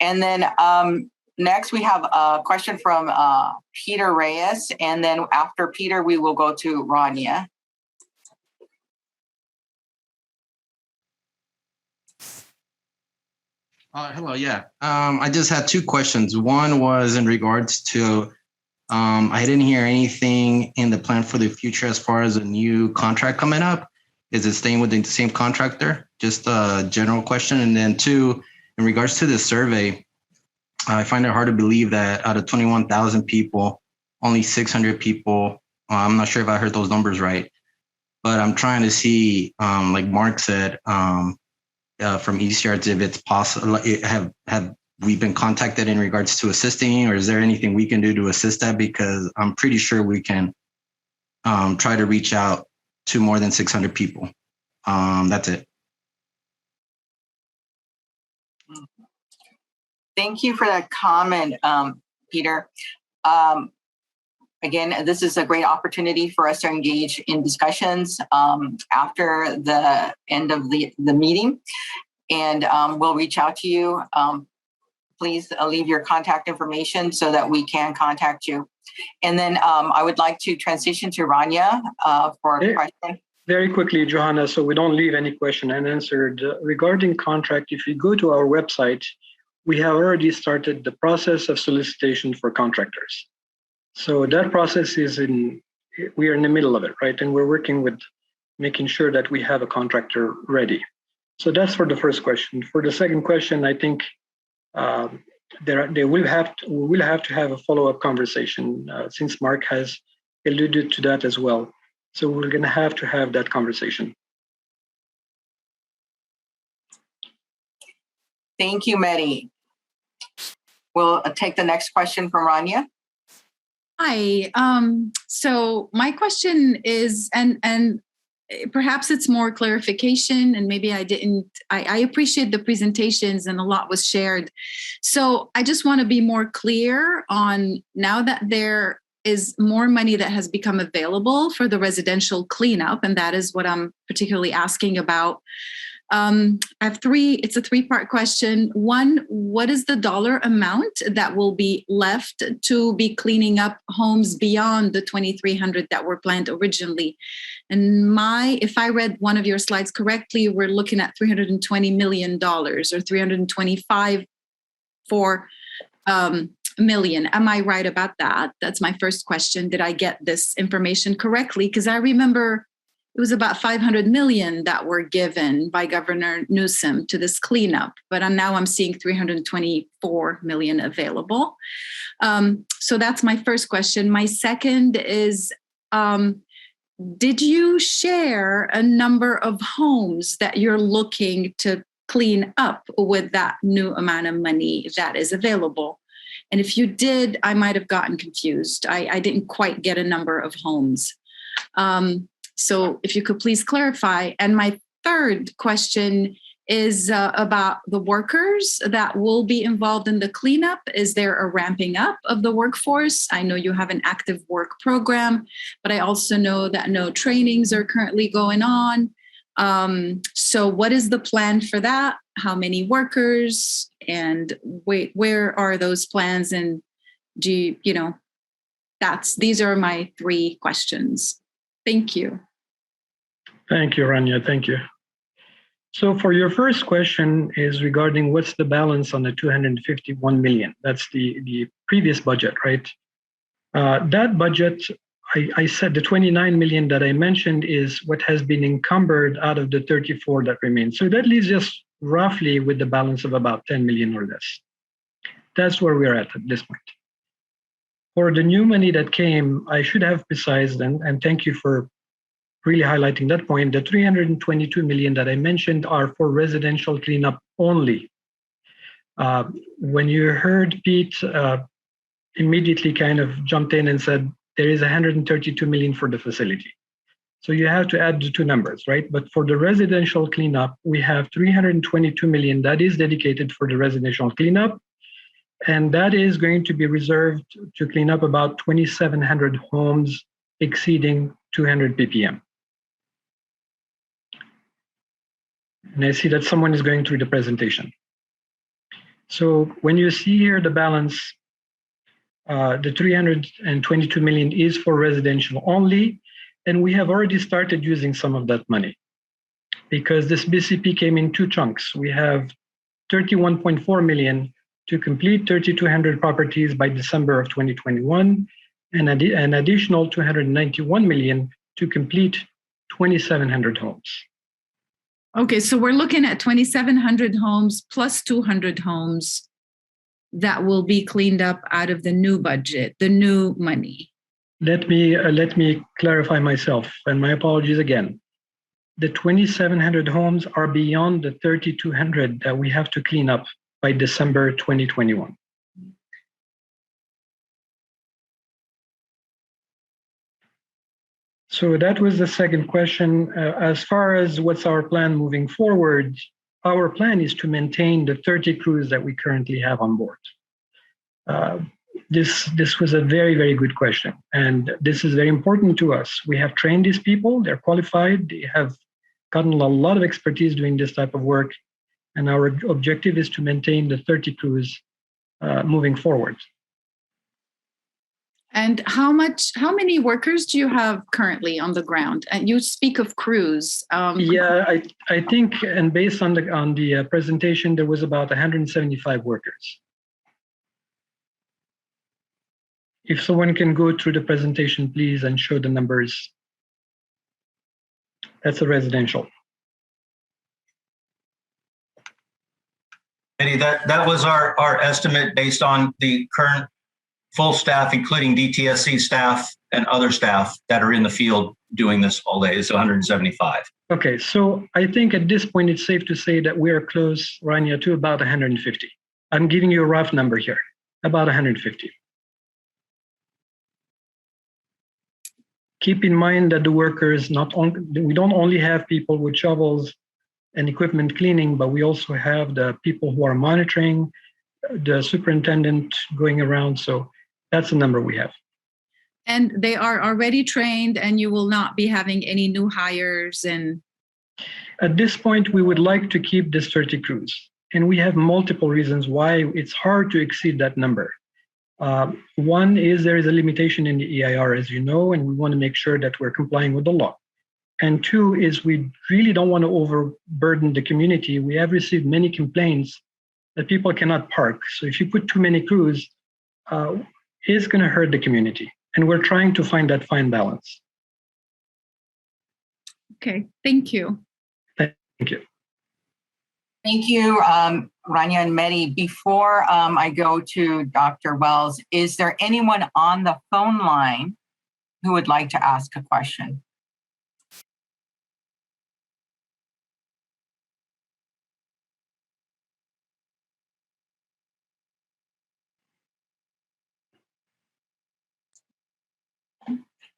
And then next we have a question from Peter Reyes. And then after Peter, we will go to Rania. Hello, yeah. I just had two questions. One was in regards to, I didn't hear anything in the plan for the future as far as a new contract coming up. Is it staying with the same contractor? Just a general question. And then two, in regards to the survey, I find it hard to believe that out of 21,000 people, only 600 people, I'm not sure if I heard those numbers right, but I'm trying to see, like Mark said, from East Yards, if it's possible, have we been contacted in regards to assisting, or is there anything we can do to assist that? Because I'm pretty sure we can try to reach out to more than 600 people. That's it. Thank you for that comment, Peter. Again, this is a great opportunity for us to engage in discussions after the end of the meeting. And we'll reach out to you. Please leave your contact information so that we can contact you. And then I would like to transition to Rania for a question. Very quickly, Johanna, so we don't leave any question unanswered. Regarding contract, if you go to our website, we have already started the process of solicitation for contractors. So that process we are in the middle of it, right? And we're working with making sure that we have a contractor ready. So that's for the first question. For the second question, I think we will have to have a follow-up conversation since Mark has alluded to that as well. So we're going to have that conversation. Thank you, Medi. We'll take the next question from Rania. Hi. So my question is, and perhaps it's more clarification, and maybe I appreciate the presentations and a lot was shared. So I just want to be more clear on, now that there is more money that has become available for the residential cleanup, and that is what I'm particularly asking about. It's a three-part question. One, what is the dollar amount that will be left to be cleaning up homes beyond the 2,300 that were planned originally? And if I read one of your slides correctly, we're looking at $320 million or 325 million. Am I right about that? That's my first question. Did I get this information correctly? Because I remember it was about 500 million that were given by Governor Newsom to this cleanup, but now I'm seeing 324 million available. So that's my first question. My second is, did you share a number of homes that you're looking to clean up with that new amount of money that is available? And if you did, I might have gotten confused. I didn't quite get a number of homes. So if you could please clarify. And my third question is about the workers that will be involved in the cleanup. Is there a ramping up of the workforce? I know you have an active work program, but I also know that no trainings are currently going on. So what is the plan for that? How many workers, and where are those plans? And these are my three questions. Thank you. Thank you, Rania. Thank you. So for your first question is regarding what's the balance on the 251 million. That's the previous budget, right? That budget, I said the 29 million that I mentioned is what has been encumbered out of the 34 that remain. So that leaves us roughly with the balance of about 10 million or less. That's where we're at this point. For the new money that came, I should have precised, and thank you for really highlighting that point. The 322 million that I mentioned are for residential cleanup only. When you heard Pete immediately kind of jumped in and said, there is 132 million for the facility. So you have to add the two numbers, right? But for the residential cleanup, we have 322 million that is dedicated for the residential cleanup. And that is going to be reserved to clean up about 2,700 homes exceeding 200 ppm. And I see that someone is going through the presentation. So when you see here the balance, the 322 million is for residential only, and we have already started using some of that money because this BCP came in two chunks. We have 31.4 million to complete 3,200 properties by December of 2021, and an additional 291 million to complete 2,700 homes. Okay, so we're looking at 2,700 homes plus 200 homes that will be cleaned up out of the new budget, the new money. Let me clarify myself, and my apologies again. The 2,700 homes are beyond the 3,200 that we have to clean up by December 2021. So that was the second question. As far as what's our plan moving forward, our plan is to maintain the 30 crews that we currently have on board. This was a very, very good question. And this is very important to us. We have trained these people, they're qualified, they have gotten a lot of expertise doing this type of work. And our objective is to maintain the 30 crews moving forward. And how many workers do you have currently on the ground? And you speak of crews. I think, and based on the presentation, there was about 175 workers. If someone can go through the presentation, please, and show the numbers. That's a residential. Eddie, that was our estimate based on the current full staff, including DTSC staff and other staff that are in the field doing this all day. It's 175. Okay, so I think at this point, it's safe to say that we are close, Rania, to about 150. I'm giving you a rough number here, about 150. Keep in mind that the workers, we don't only have people with shovels and equipment cleaning, but we also have the people who are monitoring, the superintendent going around. So that's the number we have. And they are already trained, and you will not be having any new hires. And at this point, we would like to keep this 30 crews. And we have multiple reasons why it's hard to exceed that number. One is there is a limitation in the EIR, as you know, and we want to make sure that we're complying with the law. And two is we really don't want to overburden the community. We have received many complaints that people cannot park. So if you put too many crews, it's going to hurt the community. And we're trying to find that fine balance. Okay, thank you. Thank you. Thank you, Rania and Mehdi. Before I go to Dr. Wells, is there anyone on the phone line who would like to ask a question?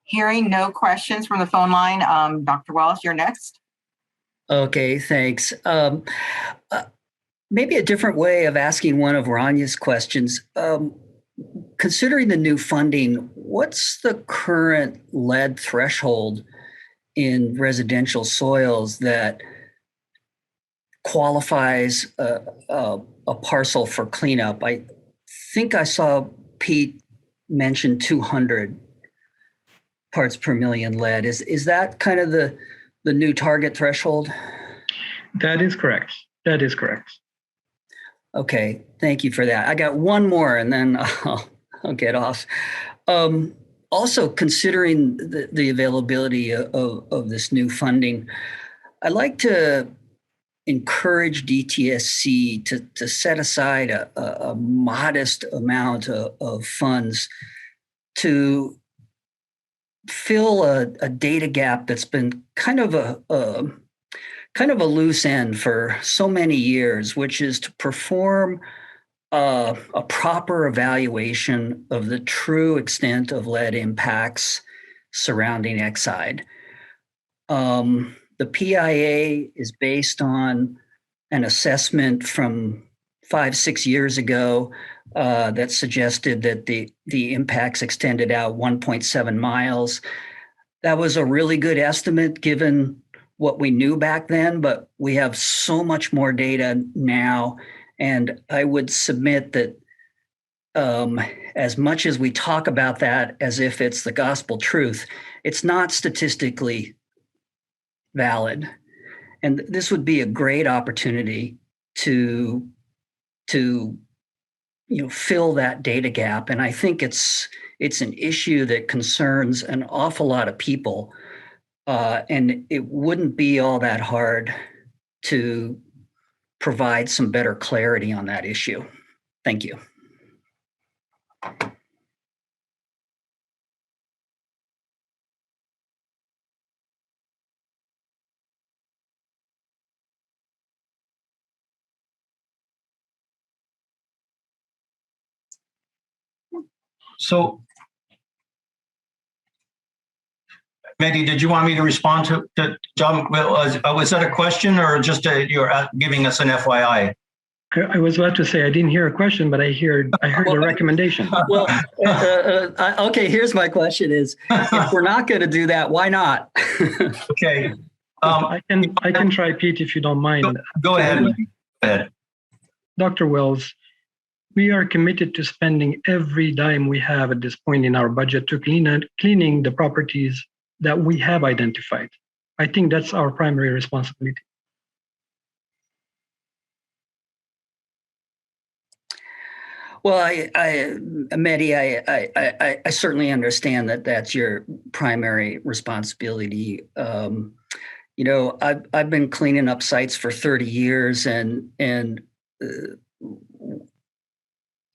Hearing no questions from the phone line, Dr. Wells, you're next. Okay, thanks. Maybe a different way of asking one of Rania's questions. Considering the new funding, what's the current lead threshold in residential soils that qualifies a parcel for cleanup? I think I saw Pete mention 200 parts per million lead. Is that kind of the new target threshold? That is correct. That is correct. Okay, thank you for that. I got one more and then I'll get off. Also, considering the availability of this new funding, I'd like to encourage DTSC to set aside a modest amount of funds to fill a data gap that's been kind of a loose end for so many years, which is to perform a proper evaluation of the true extent of lead impacts surrounding Exide. The PIA is based on an assessment from 5-6 years ago that suggested that the impacts extended out 1.7 miles. That was a really good estimate given what we knew back then, but we have so much more data now. And I would submit that as much as we talk about that as if it's the gospel truth, it's not statistically valid. And this would be a great opportunity to fill that data gap. And I think it's an issue that concerns an awful lot of people. And it wouldn't be all that hard to provide some better clarity on that issue. Thank you. So, Mehdi, did you want me to respond to John? Was that a question or just you're giving us an FYI? I was about to say I didn't hear a question, but I heard a recommendation. Well, okay. Here's my question: is if we're not going to do that, why not? Okay. I can try, Pete, if you don't mind. Go ahead. Dr. Wells, we are committed to spending every dime we have at this point in our budget to cleaning the properties that we have identified. I think that's our primary responsibility. Well, Mehdi, I certainly understand that that's your primary responsibility. I've been cleaning up sites for 30 years, and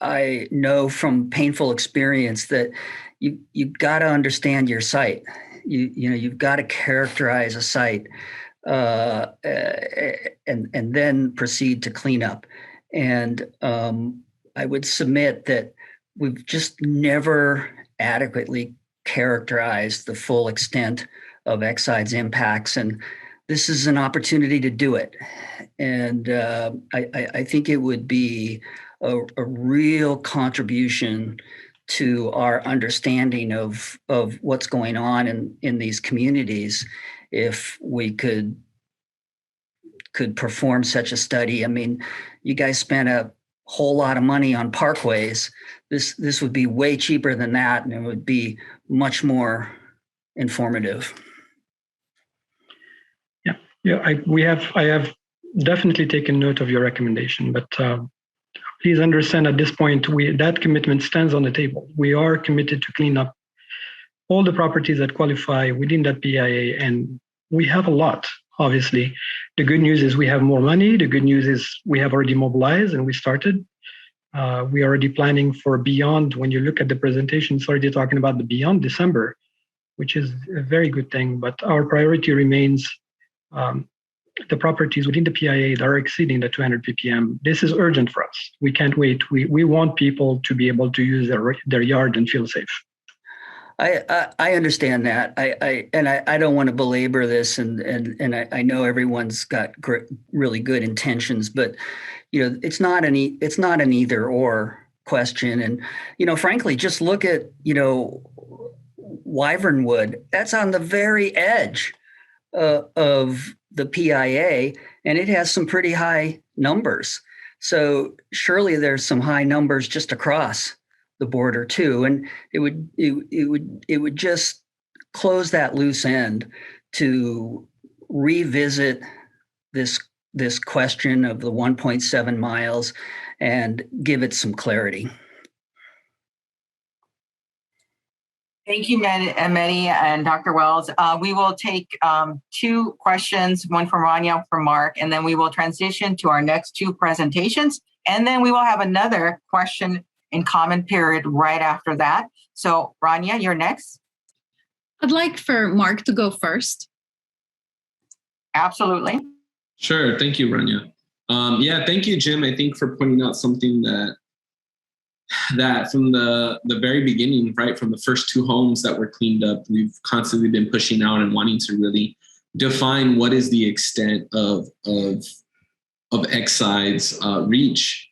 I know from painful experience that you've got to understand your site. You've got to characterize a site and then proceed to clean up. And I would submit that we've just never adequately characterized the full extent of Exide's impacts, and this is an opportunity to do it. And I think it would be a real contribution to our understanding of what's going on in these communities if we could perform such a study. I mean, you guys spent a whole lot of money on parkways. This would be way cheaper than that, and it would be much more informative. Yeah. I have definitely taken note of your recommendation, but please understand at this point, that commitment stands on the table. We are committed to clean up all the properties that qualify within that PIA, and we have a lot, obviously. The good news is we have more money. The good news is we have already mobilized and we started. We are already planning for beyond. When you look at the presentation, it's already talking about the beyond December, which is a very good thing. But our priority remains the properties within the PIA that are exceeding the 200 ppm. This is urgent for us. We can't wait. We want people to be able to use their yard and feel safe. I understand that. I don't want to belabor this, and I know everyone's got really good intentions, but it's not an either or question. And frankly, just look at Wyvern wood. That's on the very edge of the PIA, and it has some pretty high numbers. So surely there's some high numbers just across the border too, and it would just close that loose end to revisit this question of the 1.7 miles and give it some clarity. Thank you, Mehdi and Dr. Wells. We will take two questions, one from Rania, from Mark, and then we will transition to our next two presentations. And then we will have another question and comment period right after that. So Rania, you're next. I'd like for Mark to go first. Absolutely. Sure. Thank you, Rania. Thank you, Jim, I think, for pointing out something that from the very beginning, right, from the first two homes that were cleaned up, we've constantly been pushing out and wanting to really define what is the extent of Exide's reach.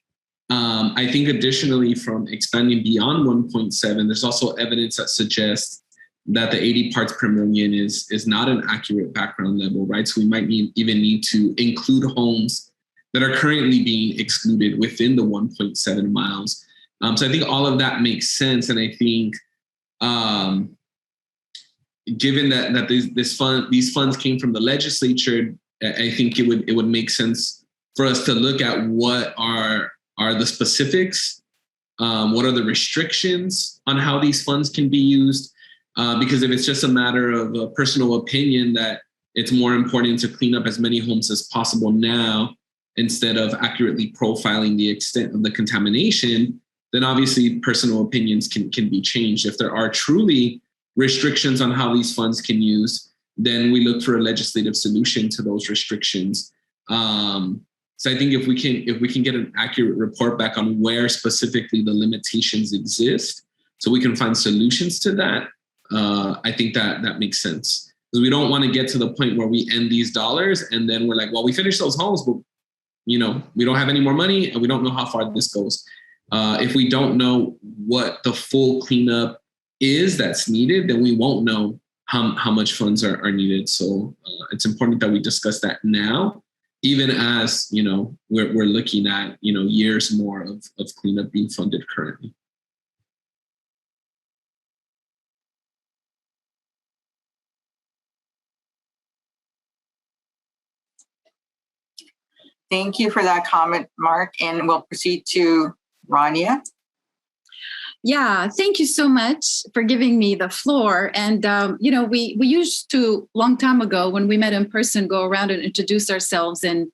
I think additionally, from expanding beyond 1.7, there's also evidence that suggests that the 80 parts per million is not an accurate background level, right? So we might even need to include homes that are currently being excluded within the 1.7 miles. So I think all of that makes sense. And I think given that these funds came from the legislature, I think it would make sense for us to look at what are the specifics, what are the restrictions on how these funds can be used. Because if it's just a matter of a personal opinion that it's more important to clean up as many homes as possible now, instead of accurately profiling the extent of the contamination, then obviously personal opinions can be changed. If there are truly restrictions on how these funds can use, then we look for a legislative solution to those restrictions. So I think if we can get an accurate report back on where specifically the limitations exist, so we can find solutions to that, I think that makes sense. Because we don't want to get to the point where we end these dollars and then we're like, well, we finished those homes, but we don't have any more money and we don't know how far this goes. If we don't know what the full cleanup is that's needed, then we won't know how much funds are needed. So it's important that we discuss that now, even as we're looking at years more of cleanup being funded currently. Thank you for that comment, Mark, and we'll proceed to Rania. Yeah, thank you so much for giving me the floor. And, we used to, long time ago, when we met in person, go around and introduce ourselves, and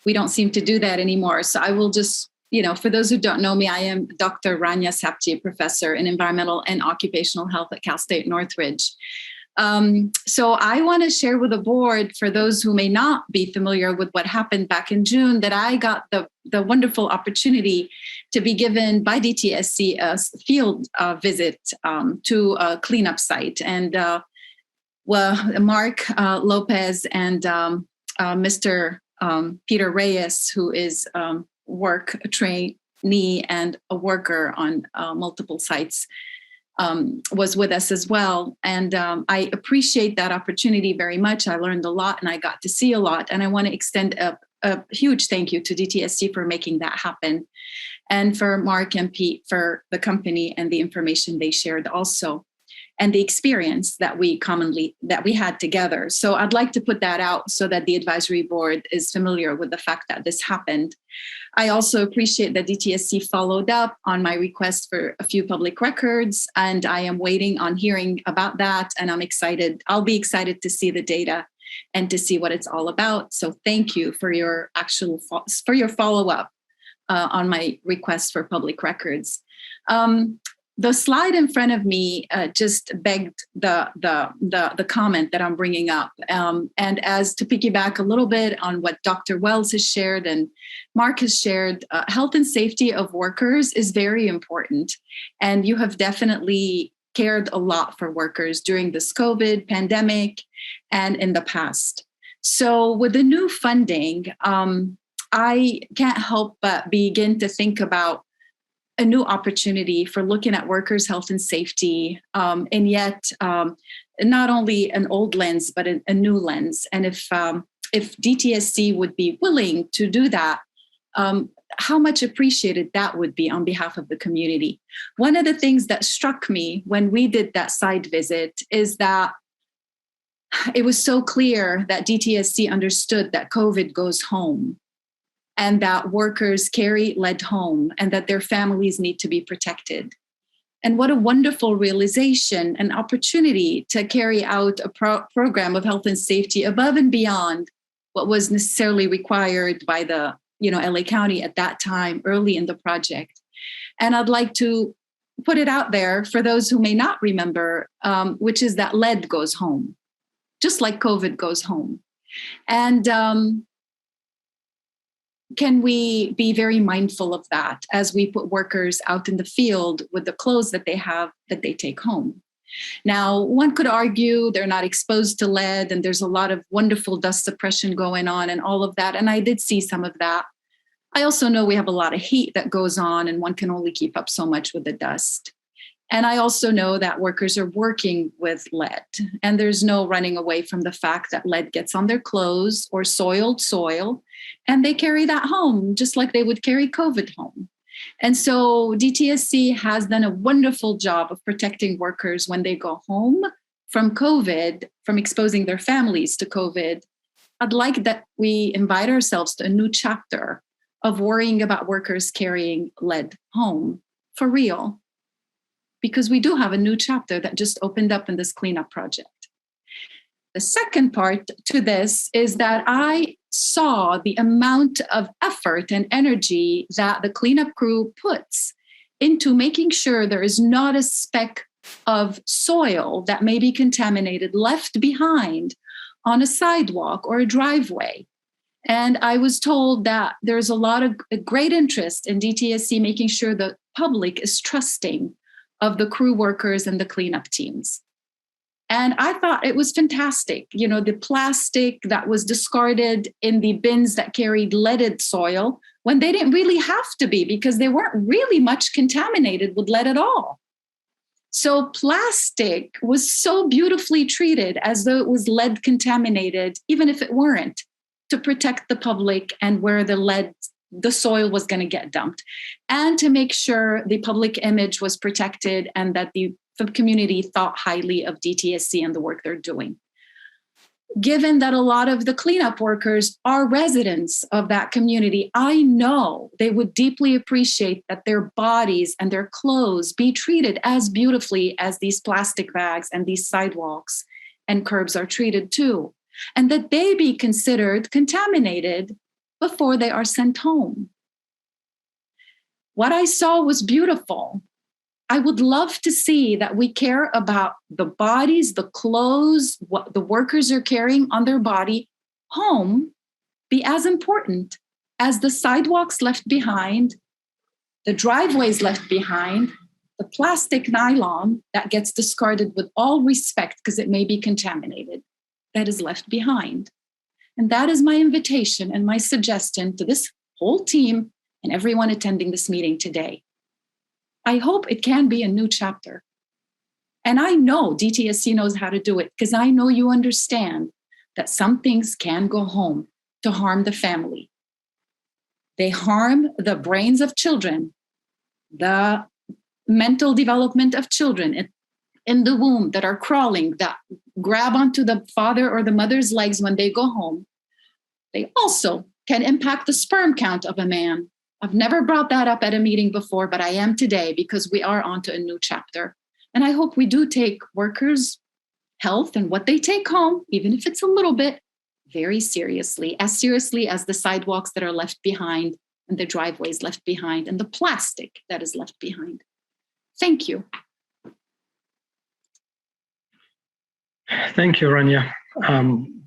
we don't seem to do that anymore. So I will just, for those who don't know me, I am Dr. Rania Sept, professor in environmental and occupational health at Cal State Northridge. So I want to share with the board, for those who may not be familiar with what happened back in June, that I got the wonderful opportunity to be given by Dtsc a field visit to a cleanup site. And Mark Lopez and Mr. Peter Reyes, who is work trainee and a worker on multiple sites, was with us as well. And I appreciate that opportunity very much. I learned a lot and I got to see a lot. And I want to extend a huge thank you to Dtsc for making that happen. And for Mark and Pete for the company and the information they shared also, and the experience that we had together. So I'd like to put that out so that the advisory board is familiar with the fact that this happened. I also appreciate that Dtsc followed up on my request for a few public records, and I am waiting on hearing about that. And I'm excited. I'll be excited to see the data and to see what it's all about. So thank you for your follow-up on my request for public records. The slide in front of me just begged the comment that I'm bringing up. And as to piggyback a little bit on what Dr. Wells has shared and Mark has shared, health and safety of workers is very important. And you have definitely cared a lot for workers during this COVID pandemic and in the past. So with the new funding, I can't help but begin to think about a new opportunity for looking at workers' health and safety, and yet not only an old lens, but a new lens. And if Dtsc would be willing to do that, how much appreciated that would be on behalf of the community. One of the things that struck me when we did that site visit is that it was so clear that Dtsc understood that COVID goes home, and that workers carry lead home, and that their families need to be protected. And what a wonderful realization and opportunity to carry out a program of health and safety above and beyond what was necessarily required by the LA County at that time, early in the project. And I'd like to put it out there for those who may not remember, which is that lead goes home, just like COVID goes home. And can we be very mindful of that as we put workers out in the field with the clothes that they have that they take home? Now, one could argue they're not exposed to lead and there's a lot of wonderful dust suppression going on and all of that. And I did see some of that. I also know we have a lot of heat that goes on and one can only keep up so much with the dust. And I also know that workers are working with lead, and there's no running away from the fact that lead gets on their clothes or soiled soil, and they carry that home just like they would carry COVID home. And so Dtsc has done a wonderful job of protecting workers when they go home from COVID, from exposing their families to COVID. I'd like that we invite ourselves to a new chapter of worrying about workers carrying lead home for real, because we do have a new chapter that just opened up in this cleanup project. The second part to this is that I saw the amount of effort and energy that the cleanup crew puts into making sure there is not a speck of soil that may be contaminated left behind on a sidewalk or a driveway. And I was told that there's a lot of great interest in Dtsc making sure the public is trusting of the crew workers and the cleanup teams. And I thought it was fantastic. You know, the plastic that was discarded in the bins that carried leaded soil when they didn't really have to be, because they weren't really much contaminated with lead at all. So plastic was so beautifully treated as though it was lead contaminated, even if it weren't, to protect the public and where the soil was going to get dumped, and to make sure the public image was protected and that the community thought highly of Dtsc and the work they're doing. Given that a lot of the cleanup workers are residents of that community, I know they would deeply appreciate that their bodies and their clothes be treated as beautifully as these plastic bags and these sidewalks and curbs are treated too, and that they be considered contaminated before they are sent home. What I saw was beautiful. I would love to see that we care about the bodies, the clothes, what the workers are carrying on their body home be as important as the sidewalks left behind, the driveways left behind, the plastic nylon that gets discarded with all respect because it may be contaminated, that is left behind. And that is my invitation and my suggestion to this whole team and everyone attending this meeting today. I hope it can be a new chapter. And I know Dtsc knows how to do it, because I know you understand that some things can go home to harm the family. They harm the brains of children, the mental development of children in the womb that are crawling, that grab onto the father or the mother's legs when they go home. They also can impact the sperm count of a man. I've never brought that up at a meeting before, but I am today because we are onto a new chapter. And I hope we do take workers' health and what they take home, even if it's a little bit, very seriously as the sidewalks that are left behind and the driveways left behind and the plastic that is left behind. Thank you. Thank you, Rania.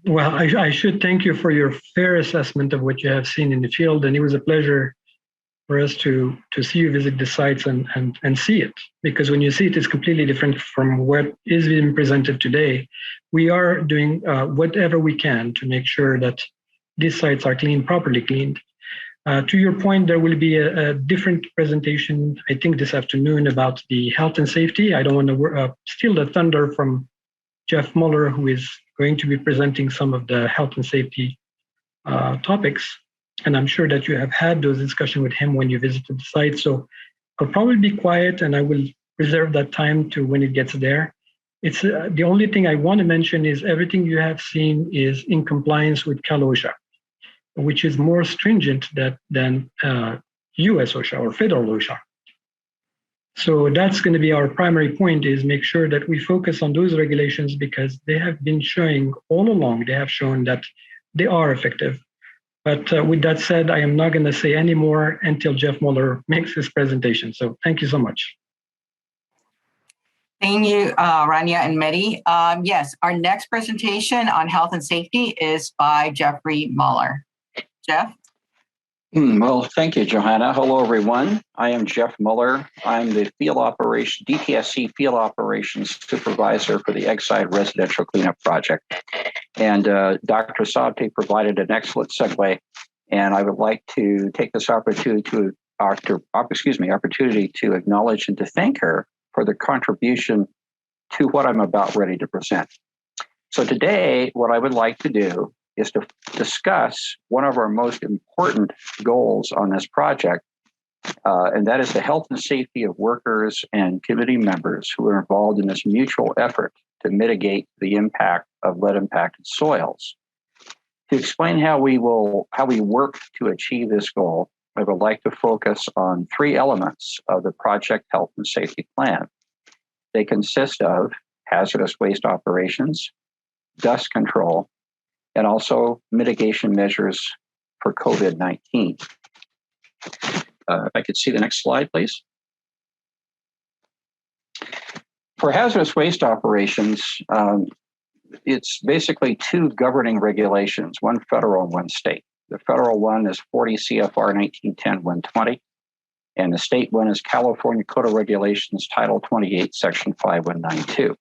Well, I should thank you for your fair assessment of what you have seen in the field. And it was a pleasure for us to see you visit the sites and see it. Because when you see it, it's completely different from what is being presented today. We are doing whatever we can to make sure that these sites are cleaned, properly cleaned. To your point, there will be a different presentation, I think this afternoon, about the health and safety. I don't want to steal the thunder from Jeff Muller, who is going to be presenting some of the health and safety topics. And I'm sure that you have had those discussions with him when you visited the site. So I'll probably be quiet and I will reserve that time to when it gets there. It's the only thing I want to mention is everything you have seen is in compliance with Cal OSHA, which is more stringent than US OSHA or federal OSHA. So that's going to be our primary point, is make sure that we focus on those regulations, because they have been showing all along, they have shown that they are effective. But with that said, I am not going to say any more until Jeff Muller makes his presentation. So thank you so much. Thank you, Rania and Mehdi. Yes, our next presentation on health and safety is by Jeffrey Muller. Jeff? Well, thank you, Johanna. Hello, everyone. I am Jeff Muller. I'm the Dtsc Field Operations Supervisor for the Exide Residential Cleanup Project. And Dr. Sept provided an excellent segue, and I would like to take this opportunity to acknowledge and to thank her for the contribution to what I'm about ready to present. So today, what I would like to do is to discuss one of our most important goals on this project, and that is the health and safety of workers and community members who are involved in this mutual effort to mitigate the impact of lead-impacted soils. To explain how we work to achieve this goal, I would like to focus on three elements of the project health and safety plan. They consist of hazardous waste operations, dust control, and also mitigation measures for COVID-19. If I could see the next slide, please. For hazardous waste operations, it's basically two governing regulations, one federal and one state. The federal one is 40 CFR 1910-120, and the state one is California Code of Regulations, Title 28, Section 5192.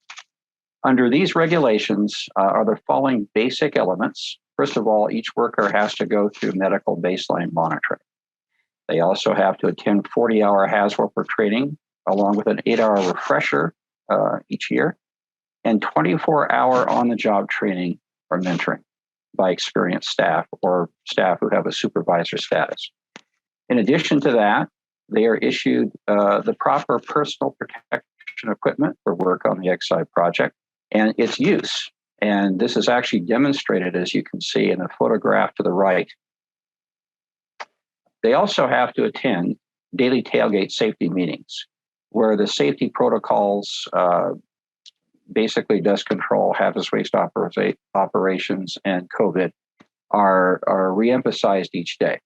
Under these regulations are the following basic elements. First of all, each worker has to go through medical baseline monitoring. They also have to attend 40-hour hazard worker training, along with an 8-hour refresher each year, and 24-hour on-the-job training or mentoring by experienced staff or staff who have a supervisor status. In addition to that, they are issued the proper personal protection equipment for work on the Exide project and its use. And this is actually demonstrated, as you can see in the photograph to the right. They also have to attend daily tailgate safety meetings, where the safety protocols, basically dust control, hazardous waste operations, and COVID are reemphasized each day.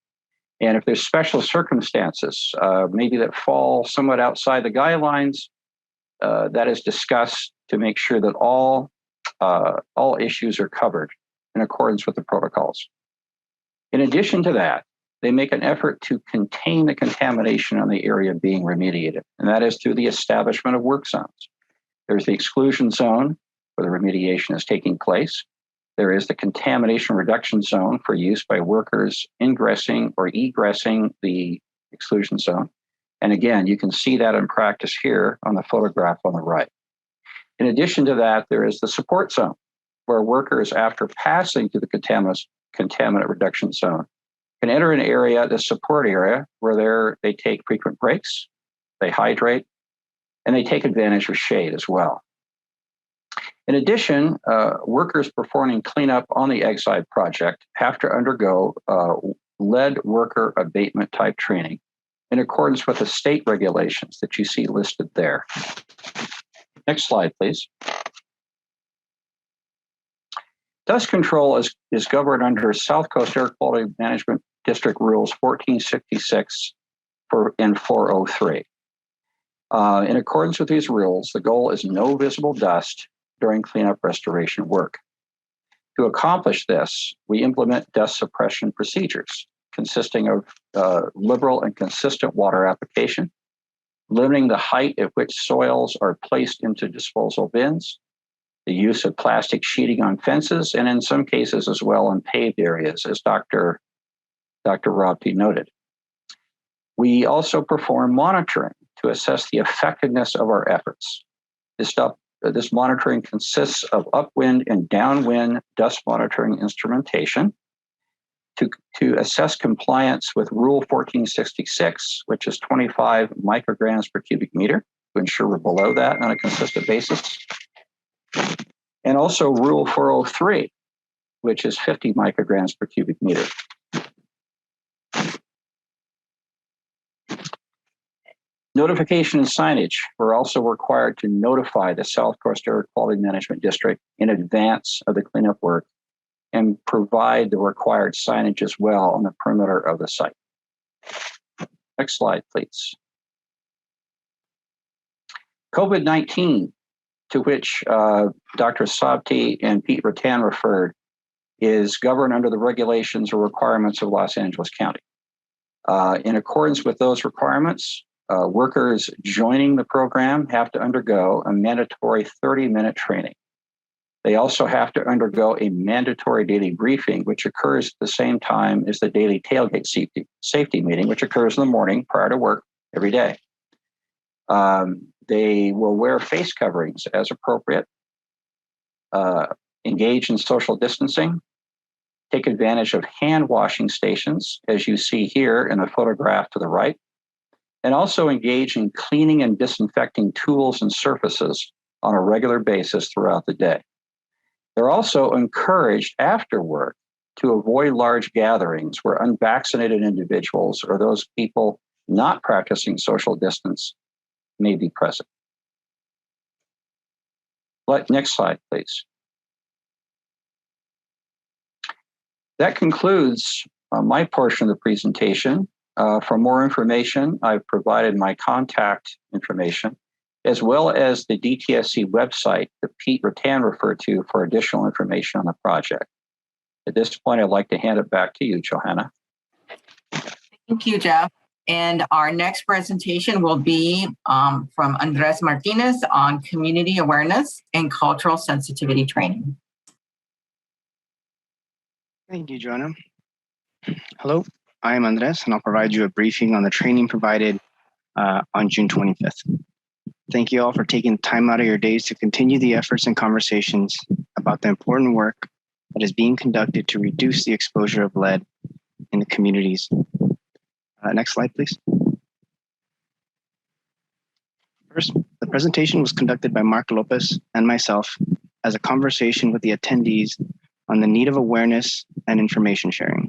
And if there's special circumstances, maybe that fall somewhat outside the guidelines, that is discussed to make sure that all issues are covered in accordance with the protocols. In addition to that, they make an effort to contain the contamination on the area being remediated, and that is through the establishment of work zones. There's the exclusion zone where the remediation is taking place. There is the contamination reduction zone for use by workers ingressing or egressing the exclusion zone. And again, you can see that in practice here on the photograph on the right. In addition to that, there is the support zone, where workers, after passing to the contaminant reduction zone, can enter an area, the support area, where they take frequent breaks, they hydrate, and they take advantage of shade as well. In addition, workers performing cleanup on the Exide project have to undergo lead worker abatement type training in accordance with the state regulations that you see listed there. Next slide, please. Dust control is governed under South Coast Air Quality Management District Rules 1466 and 403. In accordance with these rules, the goal is no visible dust during cleanup restoration work. To accomplish this, we implement dust suppression procedures consisting of liberal and consistent water application, limiting the height at which soils are placed into disposal bins, the use of plastic sheeting on fences, and in some cases as well on paved areas, as Dr. Ratan noted. We also perform monitoring to assess the effectiveness of our efforts. This monitoring consists of upwind and downwind dust monitoring instrumentation to assess compliance with Rule 1466, which is 25 micrograms per cubic meter, to ensure we're below that on a consistent basis. And also Rule 403, which is 50 micrograms per cubic meter. Notification and signage. We're also required to notify the South Coast Air Quality Management District in advance of the cleanup work and provide the required signage as well on the perimeter of the site. Next slide, please. COVID-19, to which Dr. Sept and Pete Ratan referred, is governed under the regulations or requirements of Los Angeles County. In accordance with those requirements, workers joining the program have to undergo a mandatory 30-minute training. They also have to undergo a mandatory daily briefing, which occurs at the same time as the daily tailgate safety meeting, which occurs in the morning prior to work every day. They will wear face coverings as appropriate, engage in social distancing, take advantage of hand washing stations, as you see here in the photograph to the right, and also engage in cleaning and disinfecting tools and surfaces on a regular basis throughout the day. They're also encouraged after work to avoid large gatherings where unvaccinated individuals or those people not practicing social distance may be present. Next slide, please. That concludes my portion of the presentation. For more information, I've provided my contact information, as well as the DTSC website that Pete Ratan referred to for additional information on the project. At this point, I'd like to hand it back to you, Johanna. Thank you, Jeff. And our next presentation will be from Andres Martinez on community awareness and cultural sensitivity training. Thank you, Joanna. Hello, I am Andres, and I'll provide you a briefing on the training provided on June 25th. Thank you all for taking time out of your days to continue the efforts and conversations about the important work that is being conducted to reduce the exposure of lead in the communities. Next slide, please. First, the presentation was conducted by Mark Lopez and myself as a conversation with the attendees on the need of awareness and information sharing.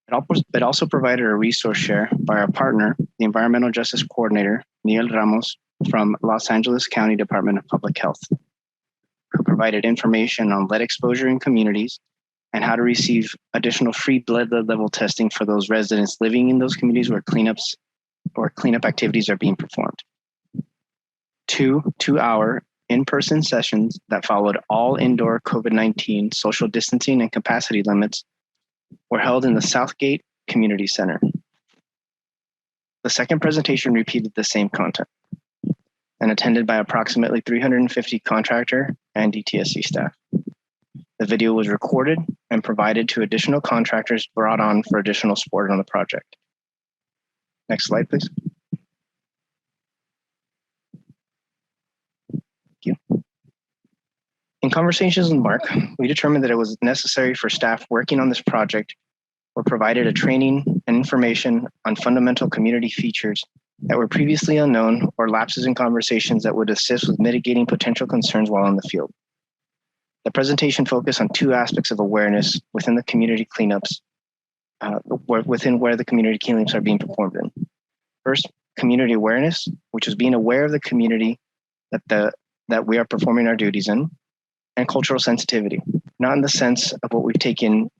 It also provided a resource share by our partner, the Environmental Justice Coordinator, Miguel Ramos, from Los Angeles County Department of Public Health, who provided information on lead exposure in communities and how to receive additional free blood level testing for those residents living in those communities where cleanup activities are being performed. Two 2-hour in-person sessions that followed all indoor COVID-19 social distancing and capacity limits were held in the Southgate Community Center. The second presentation repeated the same content and attended by approximately 350 contractor and DTSC staff. The video was recorded and provided to additional contractors brought on for additional support on the project. Next slide, please. Thank you. In conversations with Mark, we determined that it was necessary for staff working on this project were provided a training and information on fundamental community features that were previously unknown or lapses in conversations that would assist with mitigating potential concerns while in the field. The presentation focused on two aspects of awareness within the community cleanups, within where the community cleanups are being performed in. First, community awareness, which is being aware of the community that we are performing our duties in, and cultural sensitivity, not in the sense of what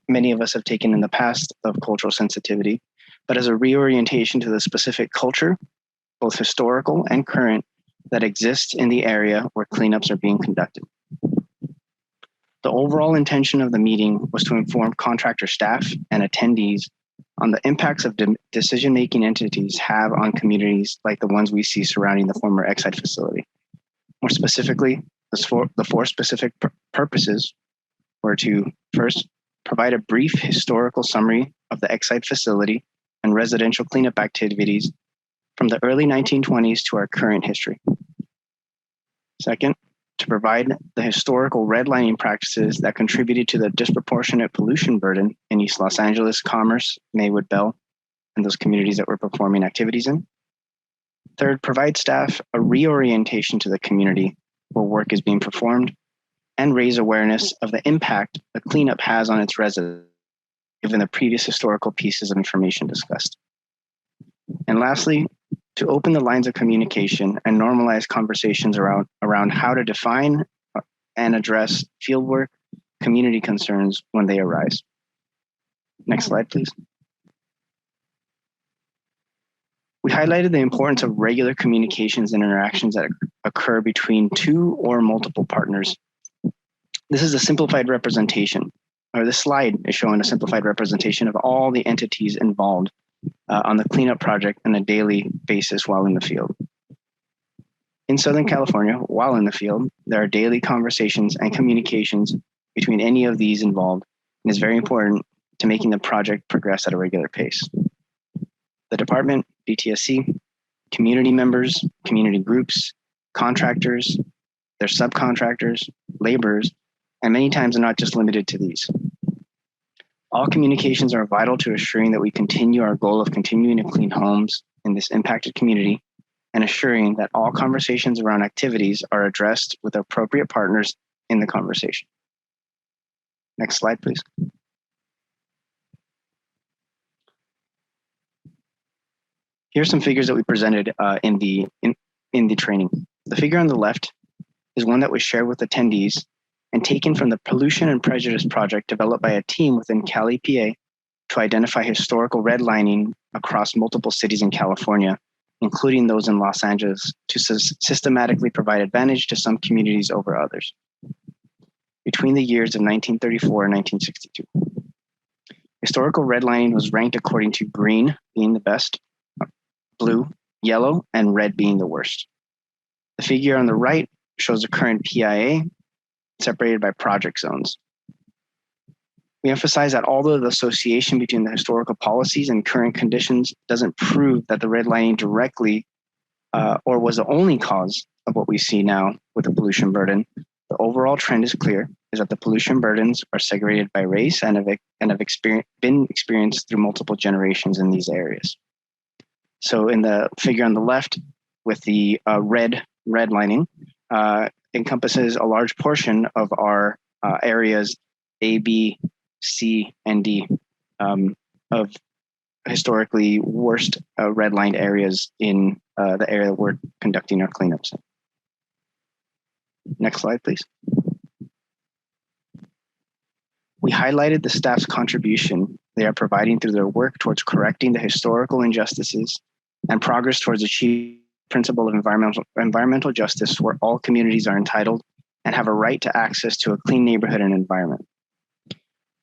many of us have taken in the past of cultural sensitivity, but as a reorientation to the specific culture, both historical and current, that exists in the area where cleanups are being conducted. The overall intention of the meeting was to inform contractor staff and attendees on the impacts of decision-making entities have on communities like the ones we see surrounding the former Exide facility. More specifically, the four specific purposes were to first provide a brief historical summary of the Exide facility and residential cleanup activities from the early 1920s to our current history. Second, to provide the historical redlining practices that contributed to the disproportionate pollution burden in East Los Angeles, Commerce, Maywood, Bell, and those communities that we're performing activities in. Third, provide staff a reorientation to the community where work is being performed and raise awareness of the impact the cleanup has on its residents, given the previous historical pieces of information discussed. And lastly, to open the lines of communication and normalize conversations around how to define and address fieldwork community concerns when they arise. Next slide, please. We highlighted the importance of regular communications and interactions that occur between two or multiple partners. This is a simplified representation, or this slide is showing a simplified representation of all the entities involved on the cleanup project on a daily basis while in the field. In Southern California, while in the field, there are daily conversations and communications between any of these involved, and is very important to making the project progress at a regular pace. The department, Dtsc, community members, community groups, contractors, their subcontractors, laborers, and many times are not just limited to these. All communications are vital to assuring that we continue our goal of continuing to clean homes in this impacted community, and assuring that all conversations around activities are addressed with appropriate partners in the conversation. Next slide, please. Here's some figures that we presented in the training. The figure on the left is one that was shared with attendees and taken from the Pollution and Prejudice project developed by a team within Cali, PA, to identify historical redlining across multiple cities in California, including those in Los Angeles, to systematically provide advantage to some communities over others between the years of 1934 and 1962. Historical redlining was ranked according to green being the best, blue, yellow, and red being the worst. The figure on the right shows the current PIA separated by project zones. We emphasize that although the association between the historical policies and current conditions doesn't prove that the redlining directly or was the only cause of what we see now with the pollution burden, the overall trend is clear, is that the pollution burdens are segregated by race and have been experienced through multiple generations in these areas. So in the figure on the left with the redlining, encompasses a large portion of our areas A, B, C, and D of historically worst redlined areas in the area that we're conducting our cleanups in. Next slide, please. We highlighted the staff's contribution they are providing through their work towards correcting the historical injustices and progress towards achieving the principle of environmental justice, where all communities are entitled and have a right to access to a clean neighborhood and environment.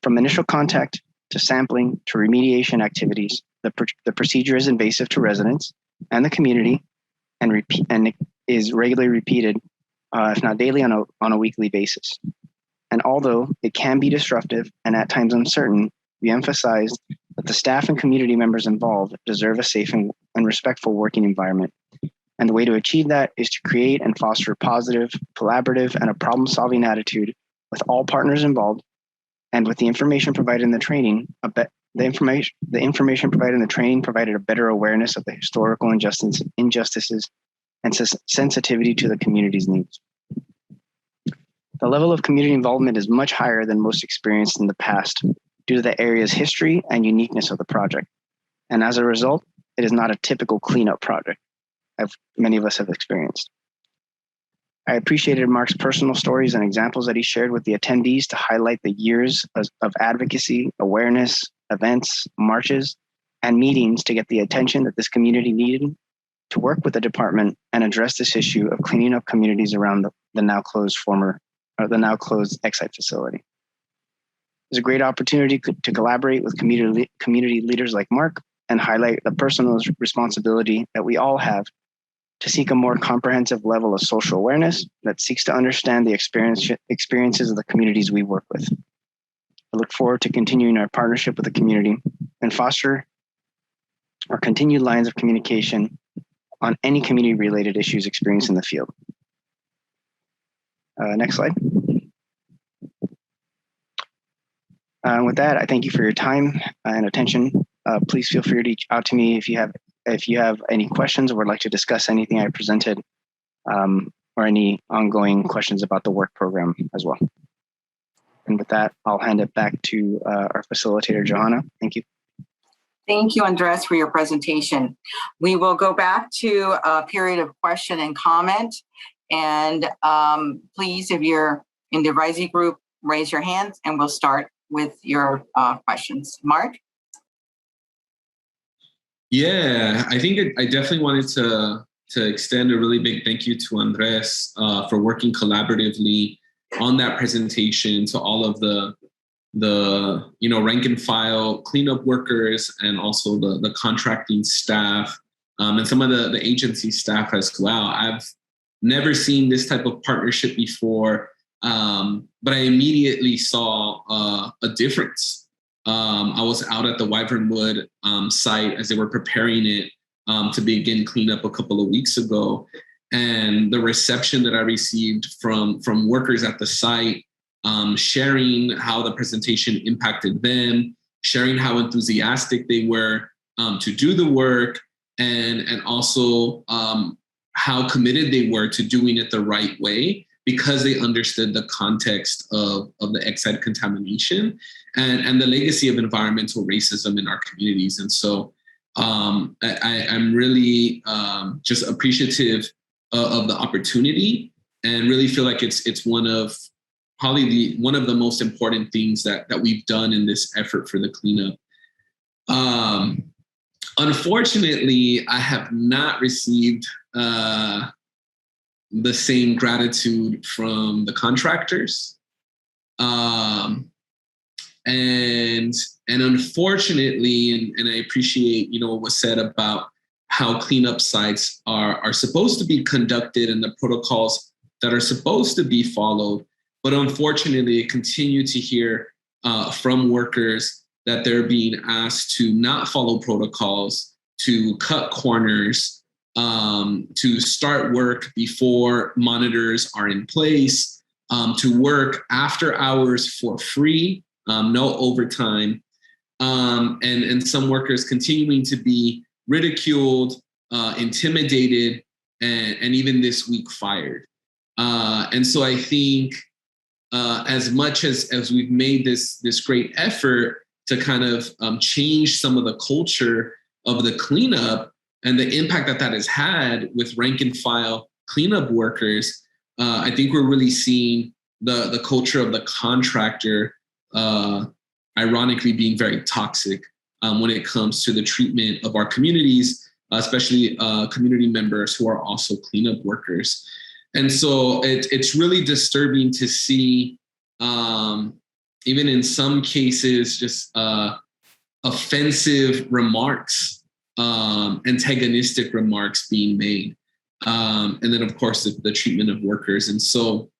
From initial contact to sampling to remediation activities, the procedure is invasive to residents and the community, and is regularly repeated, if not daily, on a weekly basis. And although it can be disruptive and at times uncertain, we emphasize that the staff and community members involved deserve a safe and respectful working environment. And the way to achieve that is to create and foster a positive, collaborative, and a problem-solving attitude with all partners involved. And with the information provided in the training, the information provided in the training provided a better awareness of the historical injustices and sensitivity to the community's needs. The level of community involvement is much higher than most experienced in the past due to the area's history and uniqueness of the project. And as a result, it is not a typical cleanup project, as many of us have experienced. I appreciated Mark's personal stories and examples that he shared with the attendees to highlight the years of advocacy, awareness, events, marches, and meetings to get the attention that this community needed to work with the department and address this issue of cleaning up communities around the now closed Exide facility. It's a great opportunity to collaborate with community leaders like Mark and highlight the personal responsibility that we all have to seek a more comprehensive level of social awareness that seeks to understand the experiences of the communities we work with. I look forward to continuing our partnership with the community and foster our continued lines of communication on any community-related issues experienced in the field. Next slide. With that, I thank you for your time and attention. Please feel free to reach out to me if you have any questions or would like to discuss anything I presented, or any ongoing questions about the work program as well. And with that, I'll hand it back to our facilitator, Johanna. Thank you. Thank you, Andres, for your presentation. We will go back to a period of question and comment. And please, if you're in the Rising group, raise your hands and we'll start with your questions. Mark? Yeah, I think I definitely wanted to extend a really big thank you to Andres for working collaboratively on that presentation, to all of the rank and file cleanup workers and also the contracting staff and some of the agency staff as well. I've never seen this type of partnership before, but I immediately saw a difference. I was out at the Wyvern Wood site as they were preparing it to begin cleanup a couple of weeks ago. And the reception that I received from workers at the site, sharing how the presentation impacted them, sharing how enthusiastic they were to do the work, and also how committed they were to doing it the right way because they understood the context of the Exide contamination and the legacy of environmental racism in our communities. And so I'm really just appreciative of the opportunity and really feel like it's one of the most important things that we've done in this effort for the cleanup. Unfortunately, I have not received the same gratitude from the contractors. And unfortunately, and I appreciate, what was said about how cleanup sites are supposed to be conducted and the protocols that are supposed to be followed. But unfortunately, I continue to hear from workers that they're being asked to not follow protocols, to cut corners, to start work before monitors are in place, to work after hours for free, no overtime, and some workers continuing to be ridiculed, intimidated, and even this week fired. And so I think as much as we've made this great effort to kind of change some of the culture of the cleanup and the impact that has had with rank and file cleanup workers, I think we're really seeing the culture of the contractor ironically being very toxic when it comes to the treatment of our communities, especially community members who are also cleanup workers. And so it's really disturbing to see, even in some cases, just offensive remarks, antagonistic remarks being made. And then, of course, the treatment of workers. And so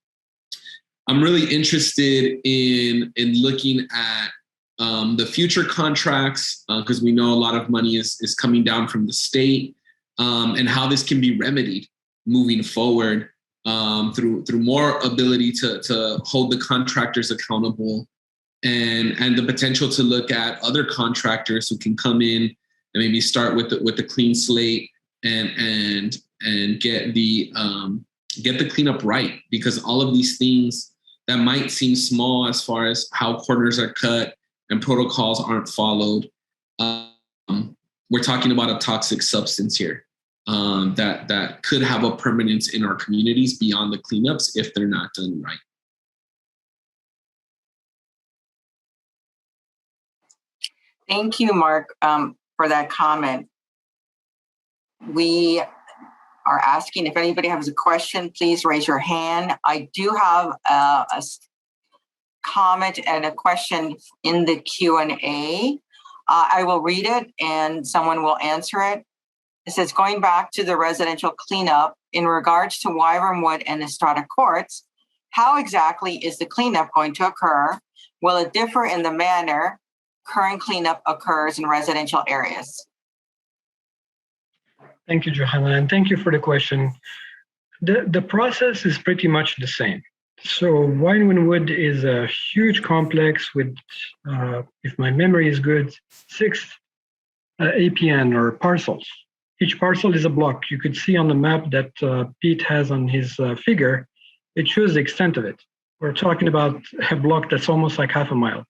I'm really interested in looking at the future contracts, because we know a lot of money is coming down from the state, and how this can be remedied moving forward through more ability to hold the contractors accountable, and the potential to look at other contractors who can come in and maybe start with the clean slate and get the cleanup right, because all of these things that might seem small as far as how corners are cut and protocols aren't followed, we're talking about a toxic substance here that could have a permanence in our communities beyond the cleanups if they're not done right. Thank you, Mark, for that comment. We are asking if anybody has a question, please raise your hand. I do have a comment and a question in the Q&A. I will read it and someone will answer it. It says, going back to the residential cleanup in regards to Wyvern Wood and Estrada Quartz, how exactly is the cleanup going to occur? Will it differ in the manner current cleanup occurs in residential areas? Thank you, Johanna, and thank you for the question. The process is pretty much the same. So Wyvern Wood is a huge complex with, if my memory is good, 6 APN or parcels. Each parcel is a block. You could see on the map that Pete has on his figure, it shows the extent of it. We're talking about a block that's almost like half a mile.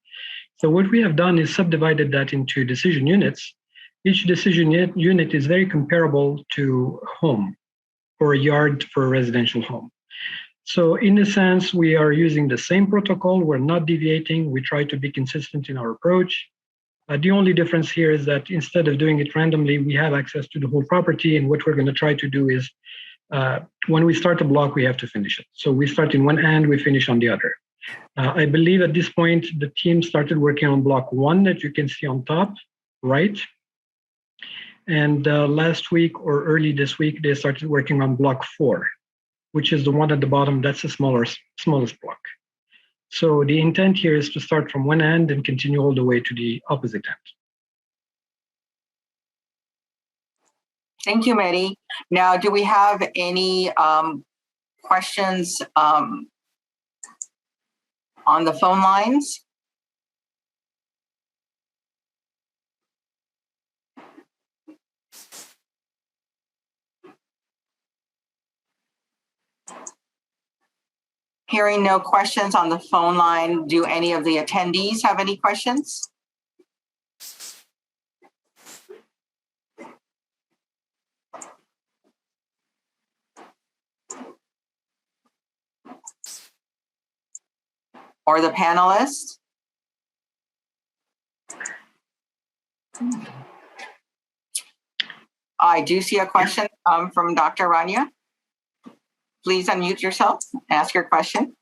So what we have done is subdivided that into decision units. Each decision unit is very comparable to home or a yard for a residential home. So in a sense, we are using the same protocol. We're not deviating. We try to be consistent in our approach. The only difference here is that instead of doing it randomly, we have access to the whole property. And what we're going to try to do is when we start a block, we have to finish it. So we start in one end, we finish on the other. I believe at this point, the team started working on block 1 that you can see on top, right? And last week or early this week, they started working on block 4, which is the one at the bottom. That's the smallest block. So the intent here is to start from one end and continue all the way to the opposite end. Thank you, Mehdi. Now, do we have any questions on the phone lines? Hearing no questions on the phone line, do any of the attendees have any questions? Or the panelists? I do see a question from Dr. Rania. Please unmute yourself, ask your question.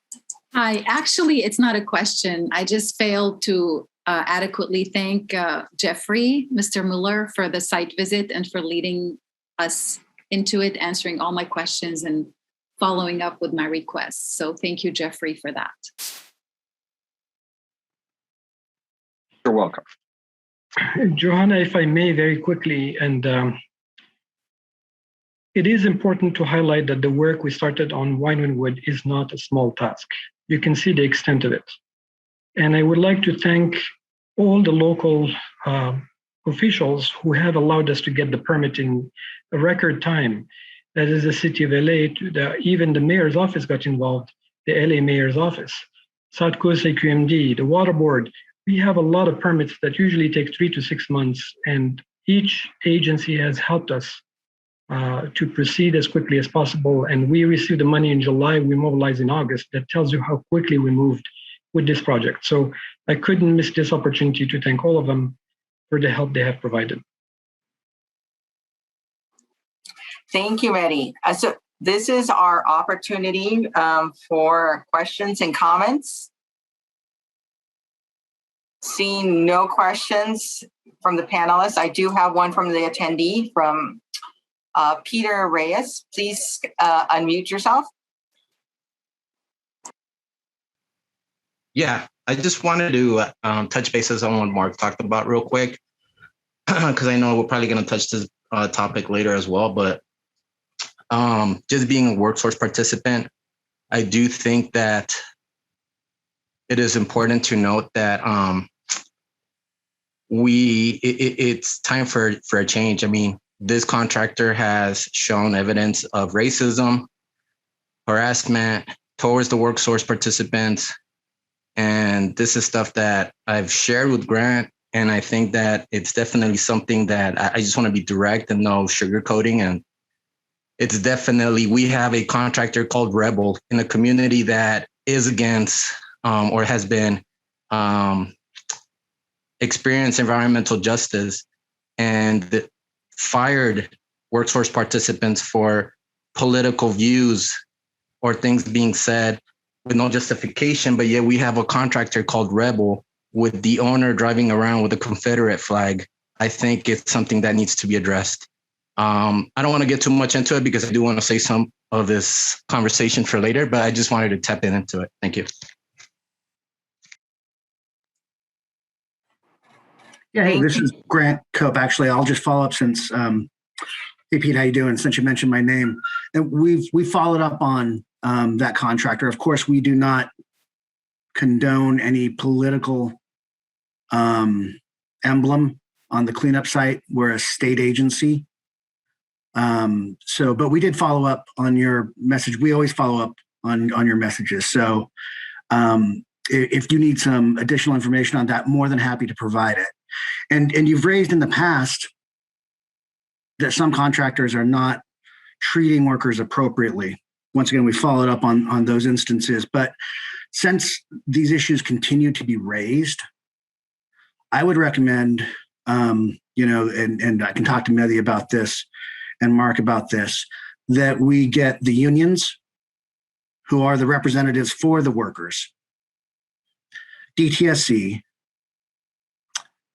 Hi, actually, it's not a question. I just failed to adequately thank Jeffrey, Mr. Mueller, for the site visit and for leading us into it, answering all my questions and following up with my requests. So thank you, Jeffrey, for that. You're welcome. Johanna, if I may, very quickly, and it is important to highlight that the work we started on Winewood is not a small task. You can see the extent of it. And I would like to thank all the local officials who have allowed us to get the permit in a record time. That is the city of LA, even the mayor's office got involved, the LA mayor's office, South Coast AQMD, the water board. We have a lot of permits that usually take 3 to 6 months, and each agency has helped us to proceed as quickly as possible. And we received the money in July, we mobilized in August. That tells you how quickly we moved with this project. So I couldn't miss this opportunity to thank all of them for the help they have provided. Thank you, Mehdi. So this is our opportunity for questions and comments. Seeing no questions from the panelists, I do have one from the attendee, from Peter Reyes. Please unmute yourself. Yeah, I just wanted to touch bases on what Mark talked about real quick, because I know we're probably going to touch this topic later as well. But just being a workforce participant, I do think that it is important to note that it's time for a change. I mean, this contractor has shown evidence of racism, harassment towards the workforce participants. And this is stuff that I've shared with Grant. And I think that it's definitely something that I just want to be direct and no sugarcoating. And it's definitely, we have a contractor called Rebel in a community that is against or has been experienced environmental justice and fired workforce participants for political views or things being said with no justification. But yet we have a contractor called Rebel with the owner driving around with a Confederate flag. I think it's something that needs to be addressed. I don't want to get too much into it because I do want to say some of this conversation for later, but I just wanted to tap into it. Thank you. Yeah, hey, this is Grant Cope. Actually, I'll just follow up since, hey Pete, how you doing? Since you mentioned my name, and we followed up on that contractor. Of course, we do not condone any political emblem on the cleanup site. We're a state agency. But we did follow up on your message. We always follow up on your messages. So if you need some additional information on that, more than happy to provide it. And you've raised in the past that some contractors are not treating workers appropriately. Once again, we followed up on those instances. But since these issues continue to be raised, I would recommend, and I can talk to Mehdi about this and Mark about this, that we get the unions who are the representatives for the workers DTSC,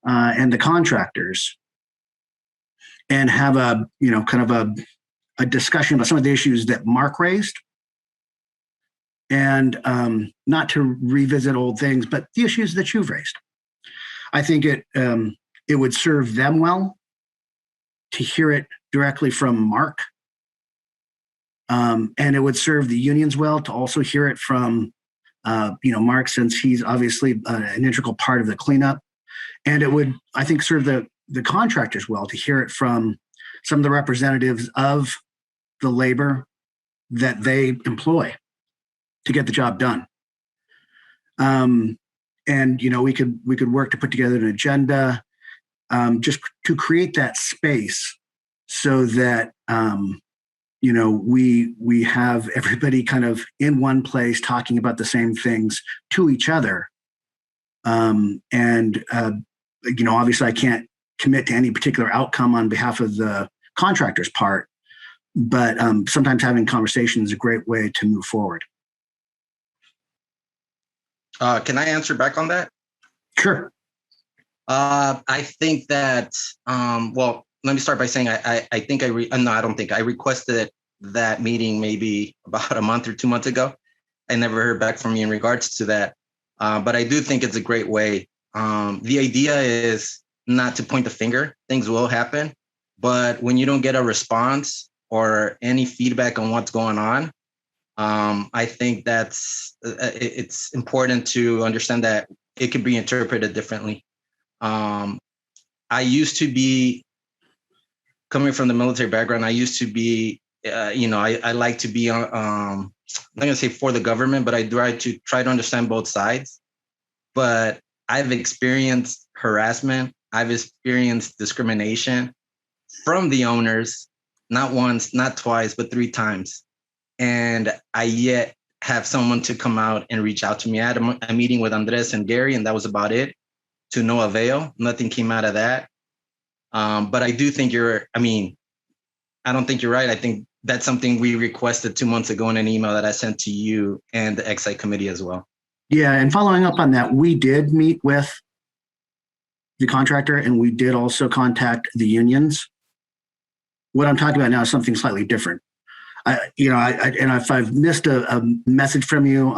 and the contractors, and have a, kind of a discussion about some of the issues that Mark raised, and not to revisit old things, but the issues that you've raised. I think it would serve them well to hear it directly from Mark, and it would serve the unions well to also hear it from Mark, since he's obviously an integral part of the cleanup, and it would, I think, serve the contractors well to hear it from some of the representatives of the labor that they employ to get the job done. And we could work to put together an agenda, just to create that space so that we have everybody kind of in one place talking about the same things to each other. Obviously I can't commit to any particular outcome on behalf of the contractor's part, but sometimes having conversations is a great way to move forward. Can I answer back on that? Sure. I think that, let me start by saying I requested that meeting maybe about a month or 2 months ago. I never heard back from you in regards to that. But I do think it's a great way. The idea is not to point the finger. Things will happen. But when you don't get a response or any feedback on what's going on, I think it's important to understand that it could be interpreted differently. I used to be, coming from the military background, I used to be, I like to be, I'm not going to say for the government, but I try to understand both sides. But I've experienced harassment. I've experienced discrimination from the owners, not once, not twice, but 3 times. And I yet have someone to come out and reach out to me. I had a meeting with Andres and Gary, and that was about it, to no avail. Nothing came out of that. But I do think I don't think you're right. I think that's something we requested 2 months ago in an email that I sent to you and the Exide committee as well. Yeah, and following up on that, we did meet with the contractor, and we did also contact the unions. What I'm talking about now is something slightly different. And if I've missed a message from you,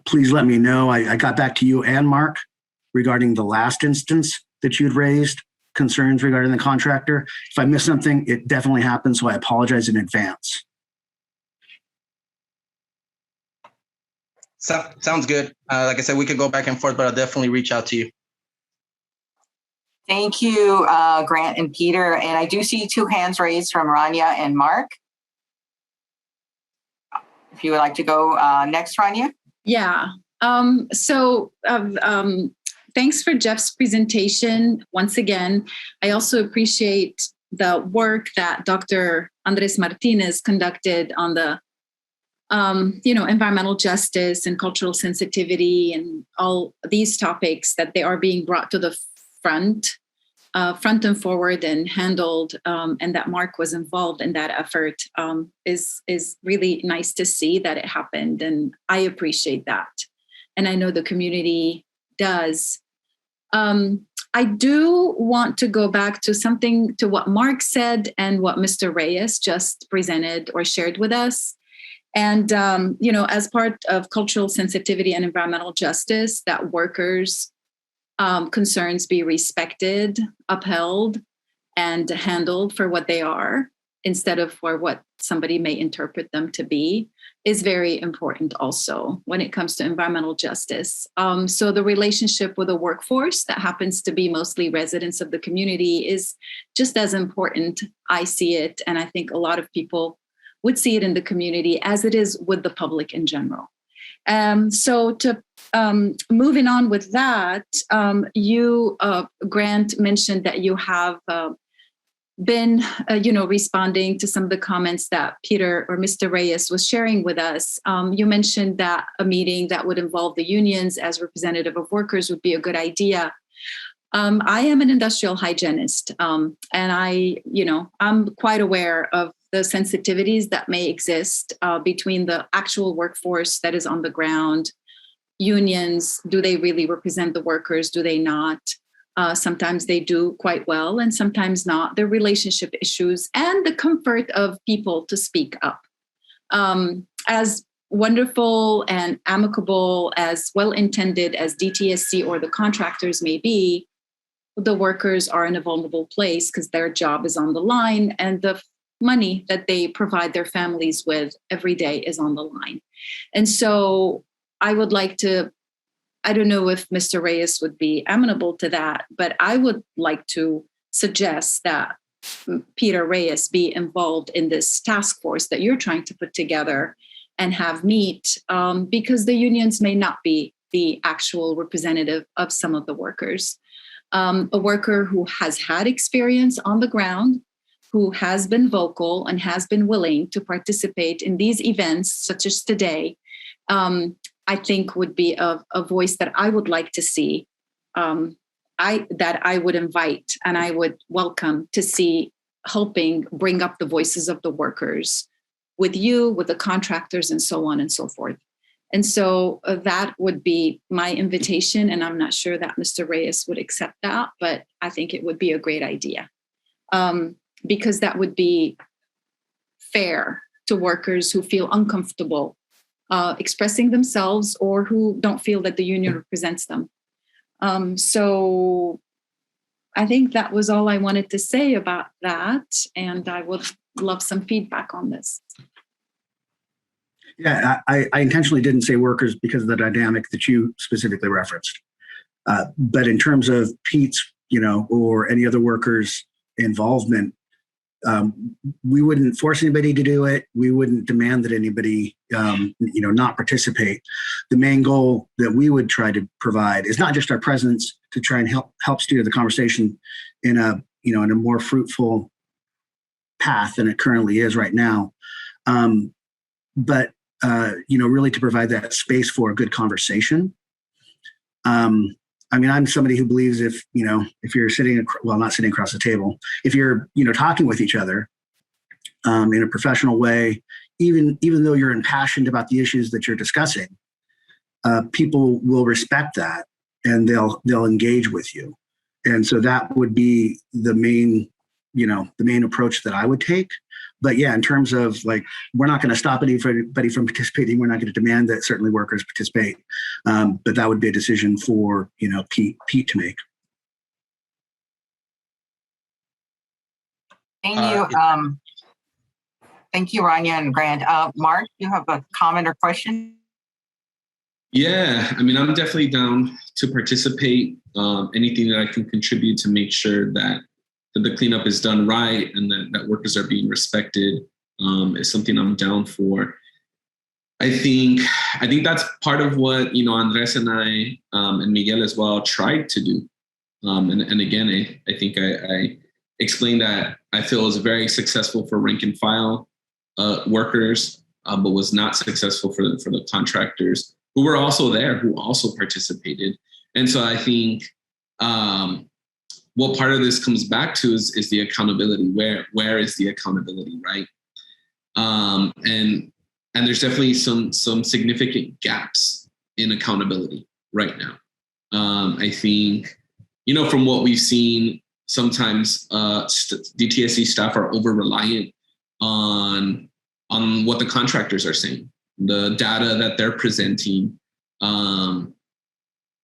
please let me know. I got back to you and Mark regarding the last instance that you'd raised concerns regarding the contractor. If I missed something, it definitely happened, so I apologize in advance. Sounds good. Like I said, we could go back and forth, but I'll definitely reach out to you. Thank you, Grant and Peter. And I do see 2 hands raised from Rania and Mark. If you would like to go next, Rania. Yeah. Thanks for Jeff's presentation. Once again, I also appreciate the work that Dr. Andres Martinez conducted on the, environmental justice and cultural sensitivity and all these topics, that they are being brought to the front and forward and handled, and that Mark was involved in that effort is really nice to see that it happened. And I appreciate that. And I know the community does. I do want to go back to what Mark said and what Mr. Reyes just presented or shared with us. And, as part of cultural sensitivity and environmental justice, that workers' concerns be respected, upheld, and handled for what they are, instead of for what somebody may interpret them to be, is very important also when it comes to environmental justice. So the relationship with the workforce that happens to be mostly residents of the community is just as important. I see it, and I think a lot of people would see it in the community as it is with the public in general. Moving on with that, you, Grant, mentioned that you have been, responding to some of the comments that Peter or Mr. Reyes was sharing with us. You mentioned that a meeting that would involve the unions as representative of workers would be a good idea. I am an industrial hygienist, and I'm quite aware of the sensitivities that may exist between the actual workforce that is on the ground unions, do they really represent the workers? Do they not? Sometimes they do quite well and sometimes not. Their relationship issues and the comfort of people to speak up. As wonderful and amicable, as well-intended as DTSC or the contractors may be, the workers are in a vulnerable place because their job is on the line and the money that they provide their families with every day is on the line. And so I would like to, I don't know if Mr. Reyes would be amenable to that, but I would like to suggest that Peter Reyes be involved in this task force that you're trying to put together and have meet, because the unions may not be the actual representative of some of the workers. A worker who has had experience on the ground, who has been vocal and has been willing to participate in these events, such as today, I think would be a voice that I would like to see, that I would invite and I would welcome to see helping bring up the voices of the workers with you, with the contractors, and so on and so forth. And so that would be my invitation. And I'm not sure that Mr. Reyes would accept that, but I think it would be a great idea, because that would be fair to workers who feel uncomfortable expressing themselves or who don't feel that the union represents them. So I think that was all I wanted to say about that. And I would love some feedback on this. Yeah, I intentionally didn't say workers because of the dynamic that you specifically referenced. But in terms of Pete's, or any other workers' involvement, we wouldn't force anybody to do it. We wouldn't demand that anybody, not participate. The main goal that we would try to provide is not just our presence to try and help steer the conversation in a more fruitful path than it currently is right now. But really to provide that space for a good conversation. I'm somebody who believes if you're not sitting across the table, if you're, talking with each other in a professional way, even though you're impassioned about the issues that you're discussing, people will respect that and they'll engage with you. And so that would be the main approach that I would take. But yeah, in terms of we're not going to stop anybody from participating. We're not going to demand that certainly workers participate. But that would be a decision for, Pete to make. Thank you. Thank you, Rania and Grant. Mark, you have a comment or question? Yeah, I'm definitely down to participate. Anything that I can contribute to make sure that the cleanup is done right and that workers are being respected is something I'm down for. I think that's part of what, Andres and I and Miguel as well tried to do. And again, I think I explained that I feel was very successful for rank and file workers, but was not successful for the contractors who were also there, who also participated. And so I think what part of this comes back to is the accountability. Where is the accountability, right? And there's definitely some significant gaps in accountability right now. I think, from what we've seen, sometimes DTSC staff are over-reliant on what the contractors are saying, the data that they're presenting,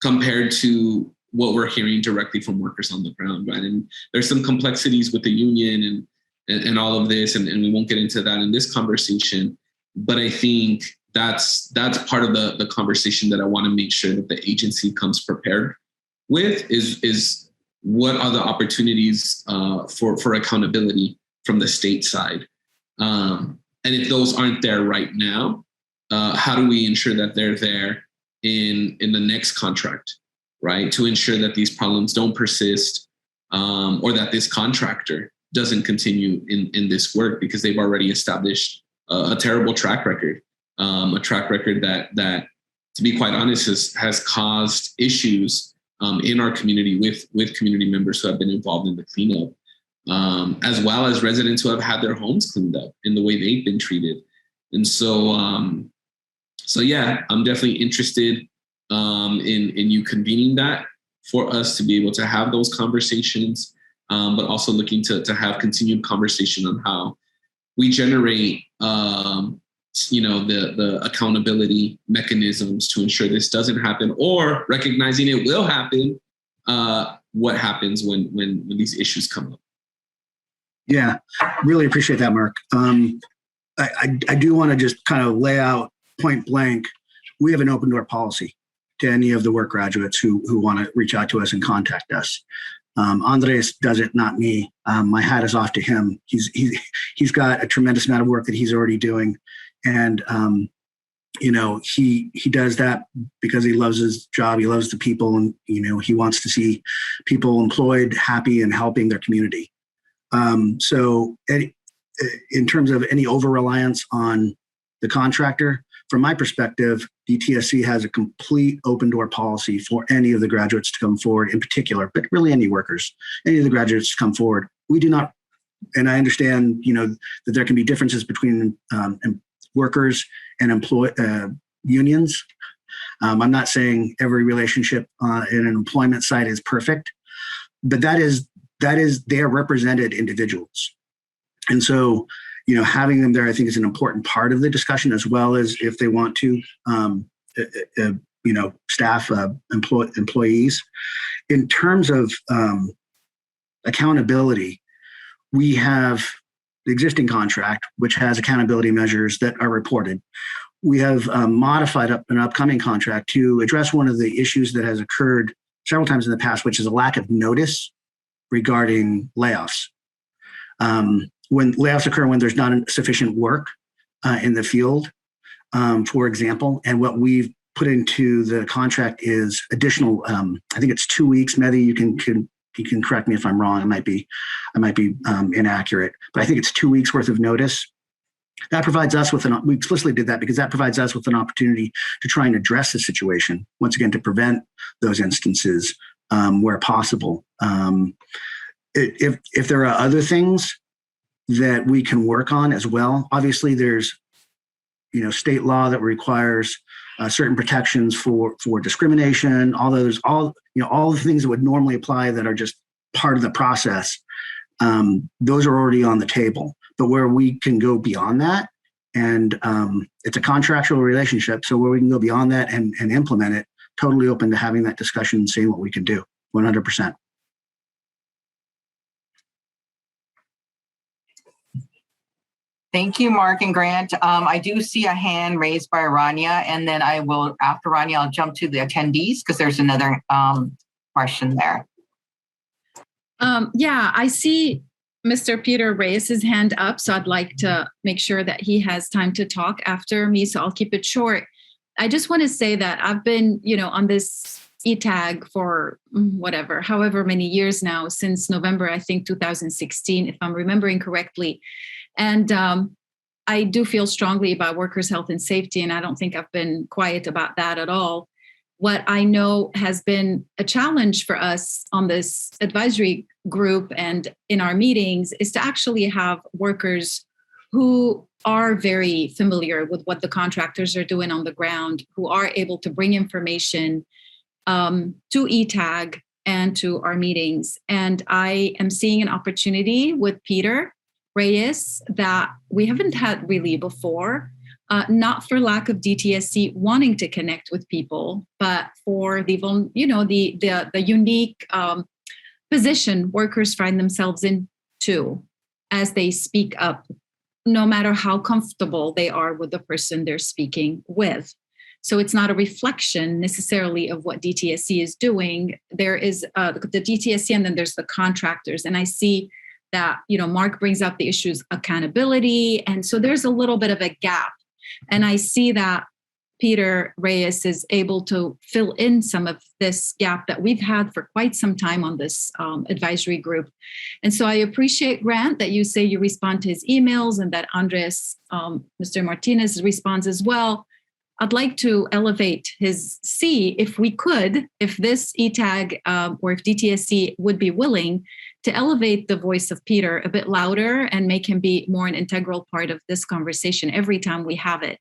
compared to what we're hearing directly from workers on the ground, right? And there's some complexities with the union and all of this, and we won't get into that in this conversation. But I think that's part of the conversation that I want to make sure that the agency comes prepared with is what are the opportunities for accountability from the state side? And if those aren't there right now, how do we ensure that they're there in the next contract, right? To ensure that these problems don't persist, or that this contractor doesn't continue in this work because they've already established a terrible track record, a track record that, to be quite honest, has caused issues in our community with community members who have been involved in the cleanup, as well as residents who have had their homes cleaned up in the way they've been treated. And so yeah, I'm definitely interested in you convening that for us to be able to have those conversations, but also looking to have continued conversation on how we generate, the accountability mechanisms to ensure this doesn't happen, or recognizing it will happen. What happens when these issues come up? Yeah, really appreciate that, Mark. I do want to just kind of lay out point blank. We have an open door policy to any of the work graduates who want to reach out to us and contact us. Andres does it, not me. My hat is off to him. He's got a tremendous amount of work that he's already doing, and he does that because he loves his job. He loves the people, and he wants to see people employed, happy, and helping their community. So in terms of any over-reliance on the contractor, from my perspective, Dtsc has a complete open door policy for any of the graduates to come forward in particular, but really any workers, any of the graduates to come forward. We do not, and I understand, that there can be differences between workers and unions. I'm not saying every relationship in an employment site is perfect, but that is they are represented individuals. And so, having them there, I think, is an important part of the discussion, as well as if they want to, staff, employees. In terms of accountability, we have the existing contract, which has accountability measures that are reported. We have modified an upcoming contract to address one of the issues that has occurred several times in the past, which is a lack of notice regarding layoffs. When layoffs occur when there's not sufficient work in the field, for example, and what we've put into the contract is additional, I think it's 2 weeks. Mehdi, you can correct me if I'm wrong. I might be inaccurate, but I think it's 2 weeks worth of notice. That provides us with we explicitly did that because that provides us with an opportunity to try and address the situation, once again, to prevent those instances where possible. If there are other things that we can work on as well, obviously there's state law that requires certain protections for discrimination, all the things that would normally apply that are just part of the process. Those are already on the table, but where we can go beyond that, and it's a contractual relationship, so where we can go beyond that and implement it, totally open to having that discussion and seeing what we can do. 100%. Thank you, Mark and Grant. I do see a hand raised by Rania, and then I will, after Rania, I'll jump to the attendees because there's another question there. I see Mr. Peter raise his hand up, so I'd like to make sure that he has time to talk after me, so I'll keep it short. I just want to say that I've been, on this ETAG for however many years now, since November, I think 2016, if I'm remembering correctly. And I do feel strongly about workers' health and safety, and I don't think I've been quiet about that at all. What I know has been a challenge for us on this advisory group and in our meetings is to actually have workers who are very familiar with what the contractors are doing on the ground, who are able to bring information to ETAG and to our meetings. And I am seeing an opportunity with Peter Reyes that we haven't had really before, not for lack of DTSC wanting to connect with people, but for the unique position workers find themselves in too, as they speak up, no matter how comfortable they are with the person they're speaking with. So it's not a reflection necessarily of what DTSC is doing. There is the DTSC, and then there's the contractors. And I see that, Mark brings up the issues accountability. And so there's a little bit of a gap. And I see that Peter Reyes is able to fill in some of this gap that we've had for quite some time on this advisory group. And so I appreciate, Grant, that you say you respond to his emails and that Andres, Mr. Martinez responds as well. I'd like to elevate see if we could, if this ETAG or if DTSC would be willing to elevate the voice of Peter a bit louder and make him be more an integral part of this conversation every time we have it,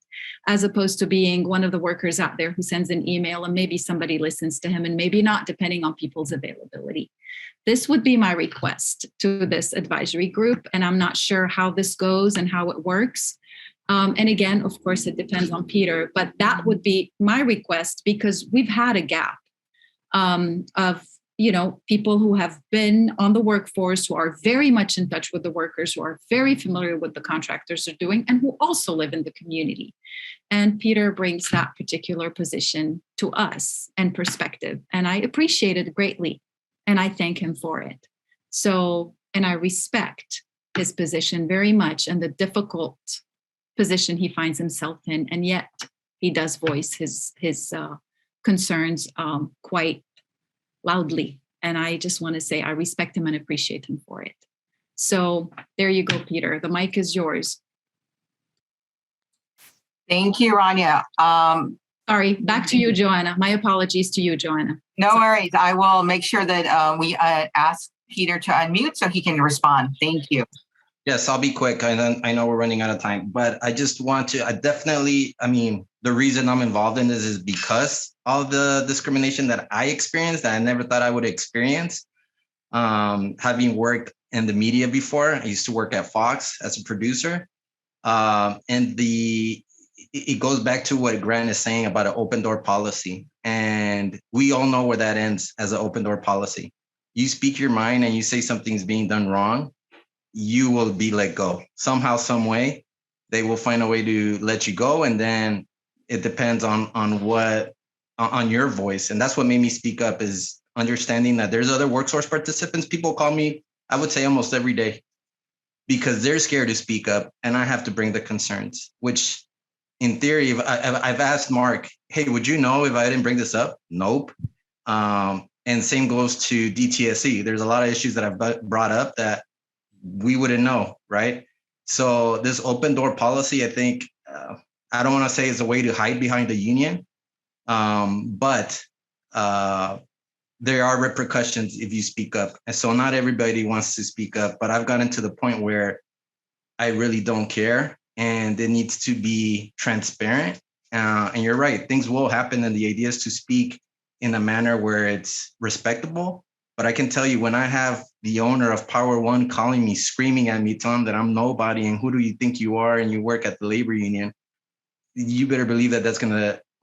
as opposed to being one of the workers out there who sends an email and maybe somebody listens to him and maybe not, depending on people's availability. This would be my request to this advisory group, and I'm not sure how this goes and how it works. And again, of course, it depends on Peter, but that would be my request, because we've had a gap of people who have been on the workforce, who are very much in touch with the workers, who are very familiar with the contractors are doing, and who also live in the community. And Peter brings that particular position to us and perspective. And I appreciate it greatly. And I thank him for it. So, and I respect his position very much and the difficult position he finds himself in. And yet he does voice his concerns quite loudly. And I just want to say I respect him and appreciate him for it. So there you go, Peter. The mic is yours. Thank you, Rania. Sorry, back to you, Joanna. My apologies to you, Joanna. No worries. I will make sure that we ask Peter to unmute so he can respond. Thank you. Yes, I'll be quick. I know we're running out of time, but I just want to, the reason I'm involved in this is because of the discrimination that I experienced that I never thought I would experience. Having worked in the media before, I used to work at Fox as a producer. It goes back to what Grant is saying about an open door policy. And we all know where that ends as an open door policy. You speak your mind and you say something's being done wrong, you will be let go. Somehow, some way, they will find a way to let you go. And then it depends on your voice. And that's what made me speak up, is understanding that there's other workforce participants. People call me, I would say almost every day, because they're scared to speak up and I have to bring the concerns, which in theory, I've asked Mark, hey, would you know if I didn't bring this up? Nope. And same goes to DTSC. There's a lot of issues that I've brought up that we wouldn't know, right? So this open door policy, I think, I don't want to say it's a way to hide behind the union, but there are repercussions if you speak up. And so not everybody wants to speak up, but I've gotten to the point where I really don't care. And it needs to be transparent. And you're right, things will happen. And the idea is to speak in a manner where it's respectable. But I can tell you, when I have the owner of Power One calling me, screaming at me, telling that I'm nobody and who do you think you are and you work at the labor union, you better believe that that's going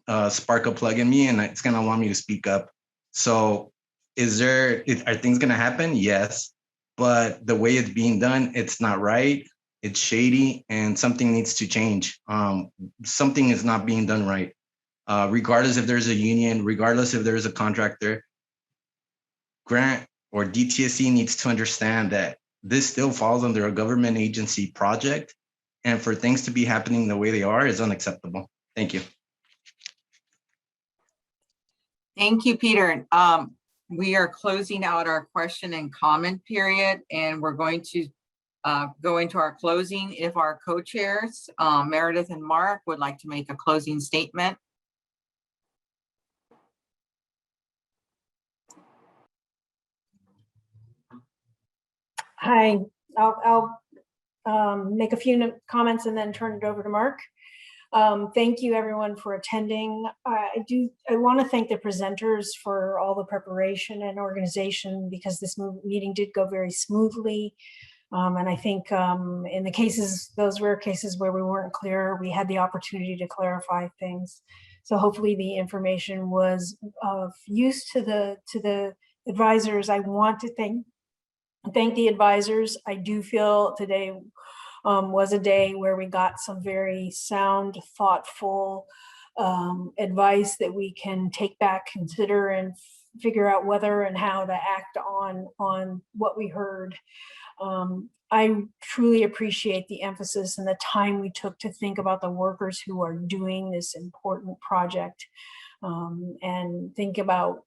to spark a plug in me and it's going to want me to speak up. So are things going to happen? Yes. But the way it's being done, it's not right. It's shady and something needs to change. Something is not being done right. Regardless if there's a union, regardless if there's a contractor, Grant or DTSC needs to understand that this still falls under a government agency project. And for things to be happening the way they are is unacceptable. Thank you. Thank you, Peter. We are closing out our question and comment period, and we're going to go into our closing. If our co-chairs, Meredith and Mark, would like to make a closing statement. Hi, I'll make a few comments and then turn it over to Mark. Thank you everyone for attending. I want to thank the presenters for all the preparation and organization, because this meeting did go very smoothly. And I think in the cases, those rare cases where we weren't clear, we had the opportunity to clarify things. So hopefully the information was of use to the advisors. I want to thank the advisors. I do feel today was a day where we got some very sound, thoughtful advice that we can take back, consider, and figure out whether and how to act on what we heard. I truly appreciate the emphasis and the time we took to think about the workers who are doing this important project, and think about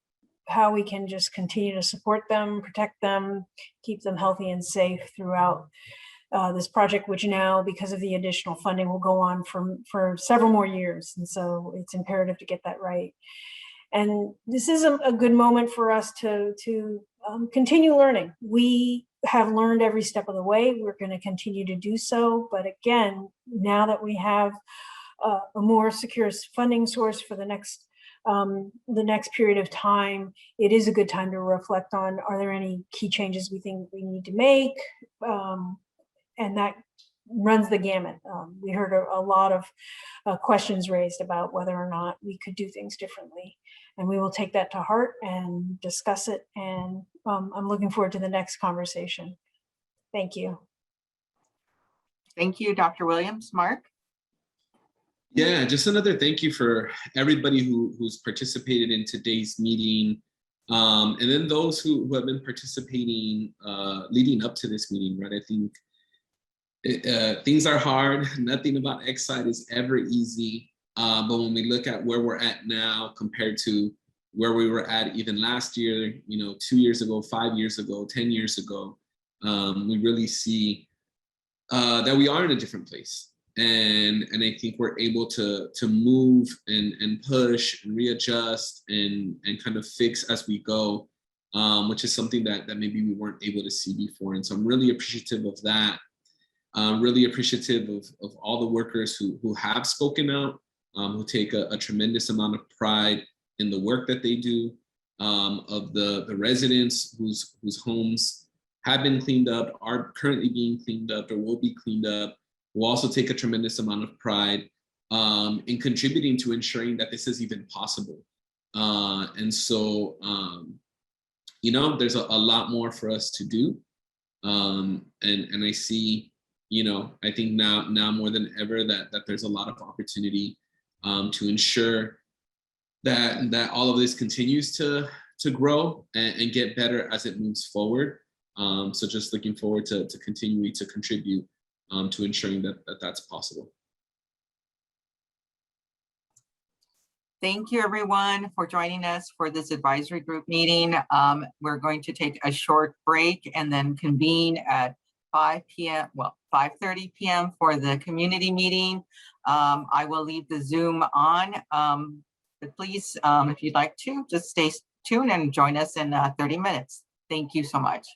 how we can just continue to support them, protect them, keep them healthy and safe throughout this project, which now, because of the additional funding, will go on for several more years. And so it's imperative to get that right. And this is a good moment for us to continue learning. We have learned every step of the way. We're going to continue to do so. But again, now that we have a more secure funding source for the next period of time, it is a good time to reflect on, are there any key changes we think we need to make? And that runs the gamut. We heard a lot of questions raised about whether or not we could do things differently. And we will take that to heart and discuss it. And I'm looking forward to the next conversation. Thank you. Thank you, Dr. Williams. Mark? Yeah, just another thank you for everybody who's participated in today's meeting. And then those who have been participating leading up to this meeting, right? I think things are hard. Nothing about Exide is ever easy. But when we look at where we're at now compared to where we were at even last year, 2 years ago, 5 years ago, 10 years ago, we really see that we are in a different place. And I think we're able to move and push and readjust and kind of fix as we go, which is something that maybe we weren't able to see before. And so I'm really appreciative of that. Really appreciative of all the workers who have spoken out, who take a tremendous amount of pride in the work that they do, of the residents whose homes have been cleaned up, are currently being cleaned up, or will be cleaned up, will also take a tremendous amount of pride in contributing to ensuring that this is even possible. And so, there's a lot more for us to do. And I see, I think now more than ever that there's a lot of opportunity to ensure that all of this continues to grow and get better as it moves forward. So just looking forward to continuing to contribute to ensuring that's possible. Thank you, everyone, for joining us for this advisory group meeting. We're going to take a short break and then convene at 5:30 p.m. for the community meeting. I will leave the Zoom on, but please, if you'd like to, just stay tuned and join us in 30 minutes. Thank you so much.